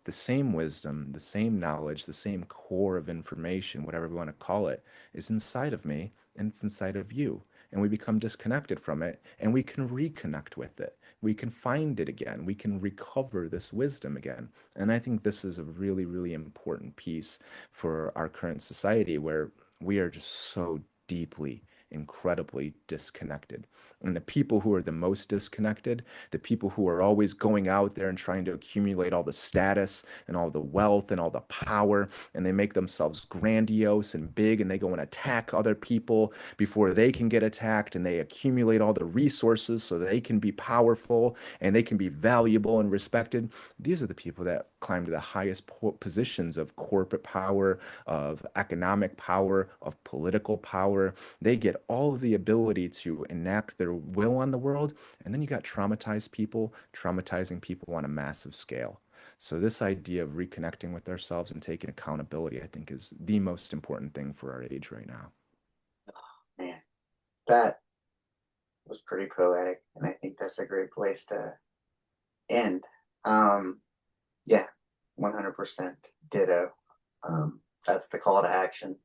the same wisdom, the same knowledge, the same core of information, whatever we want to call it, is inside of me and it's inside of you. And we become disconnected from it and we can reconnect with it. We can find it again. We can recover this wisdom again. And I think this is a really, really important piece for our current society where we are just so deeply, incredibly disconnected. And the people who are the most disconnected, the people who are always going out there and trying to accumulate all the status and all the wealth and all the power, and they make themselves grandiose and big, and they go and attack other people before they can get attacked, and they accumulate all the resources so they can be powerful and they can be valuable and respected. These are the people that climb to the highest positions of corporate power, of economic power, of political power. They get all of the ability to enact their will on the world. And then you got traumatized people, traumatizing people on a massive scale. So this idea of reconnecting with ourselves and taking accountability, I think, is the most important thing for our age right now. Man, that. was pretty poetic, and I think that's a great place to end. Yeah, 100% ditto. That's the call to action.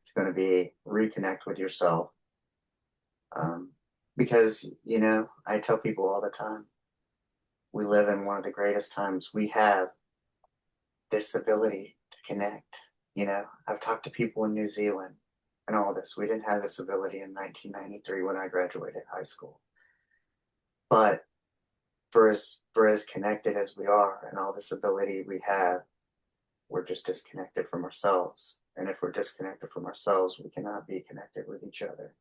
It's going to be reconnect with yourself. Because, I tell people all the time, we live in one of the greatest times. We have this ability to connect. I've talked to people in New Zealand and all this. We didn't have this ability in 1993 when I graduated high school. But for as connected as we are and all this ability we have, we're just disconnected from ourselves. And if we're disconnected from ourselves, we cannot be connected with each other.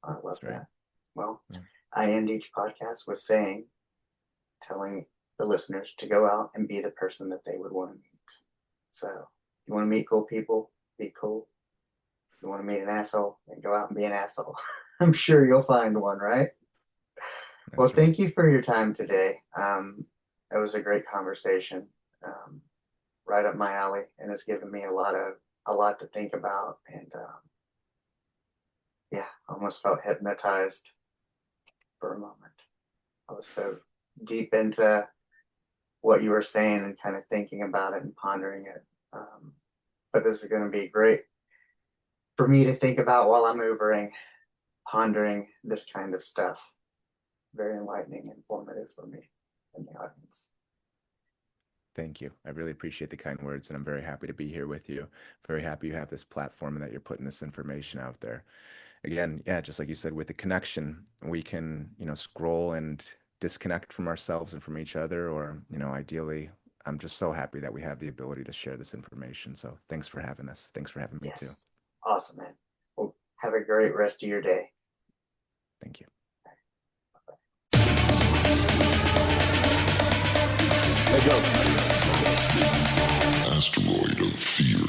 I love That's right. that. Well, Yeah. I end each podcast with telling the listeners to go out and be the person that they would want to meet. So, if you want to meet cool people, be cool. If you want to meet an asshole, then go out and be an asshole. I'm sure you'll find one, right? Well, That's right. thank you for your time today. That was a great conversation, right up my alley, and it's given me a lot to think about. And yeah, almost felt hypnotized for a moment. I was so deep into what you were saying and kind of thinking about it and pondering it. But this is going to be great for me to think about while I'm Ubering, pondering this kind of stuff. Very enlightening and informative for me and the audience. Thank you. I really appreciate the kind words, and I'm very happy to be here with you. Very happy you have this platform and that you're putting this information out there. Again, yeah, just like you said, with the connection, we can, scroll and disconnect from ourselves and from each other, or, ideally, I'm just so happy that we have the ability to share this information. So thanks for having this. Thanks for having me too. Yes. Awesome, man. Well, have a great rest of your day. Thank you. Asteroid of fear.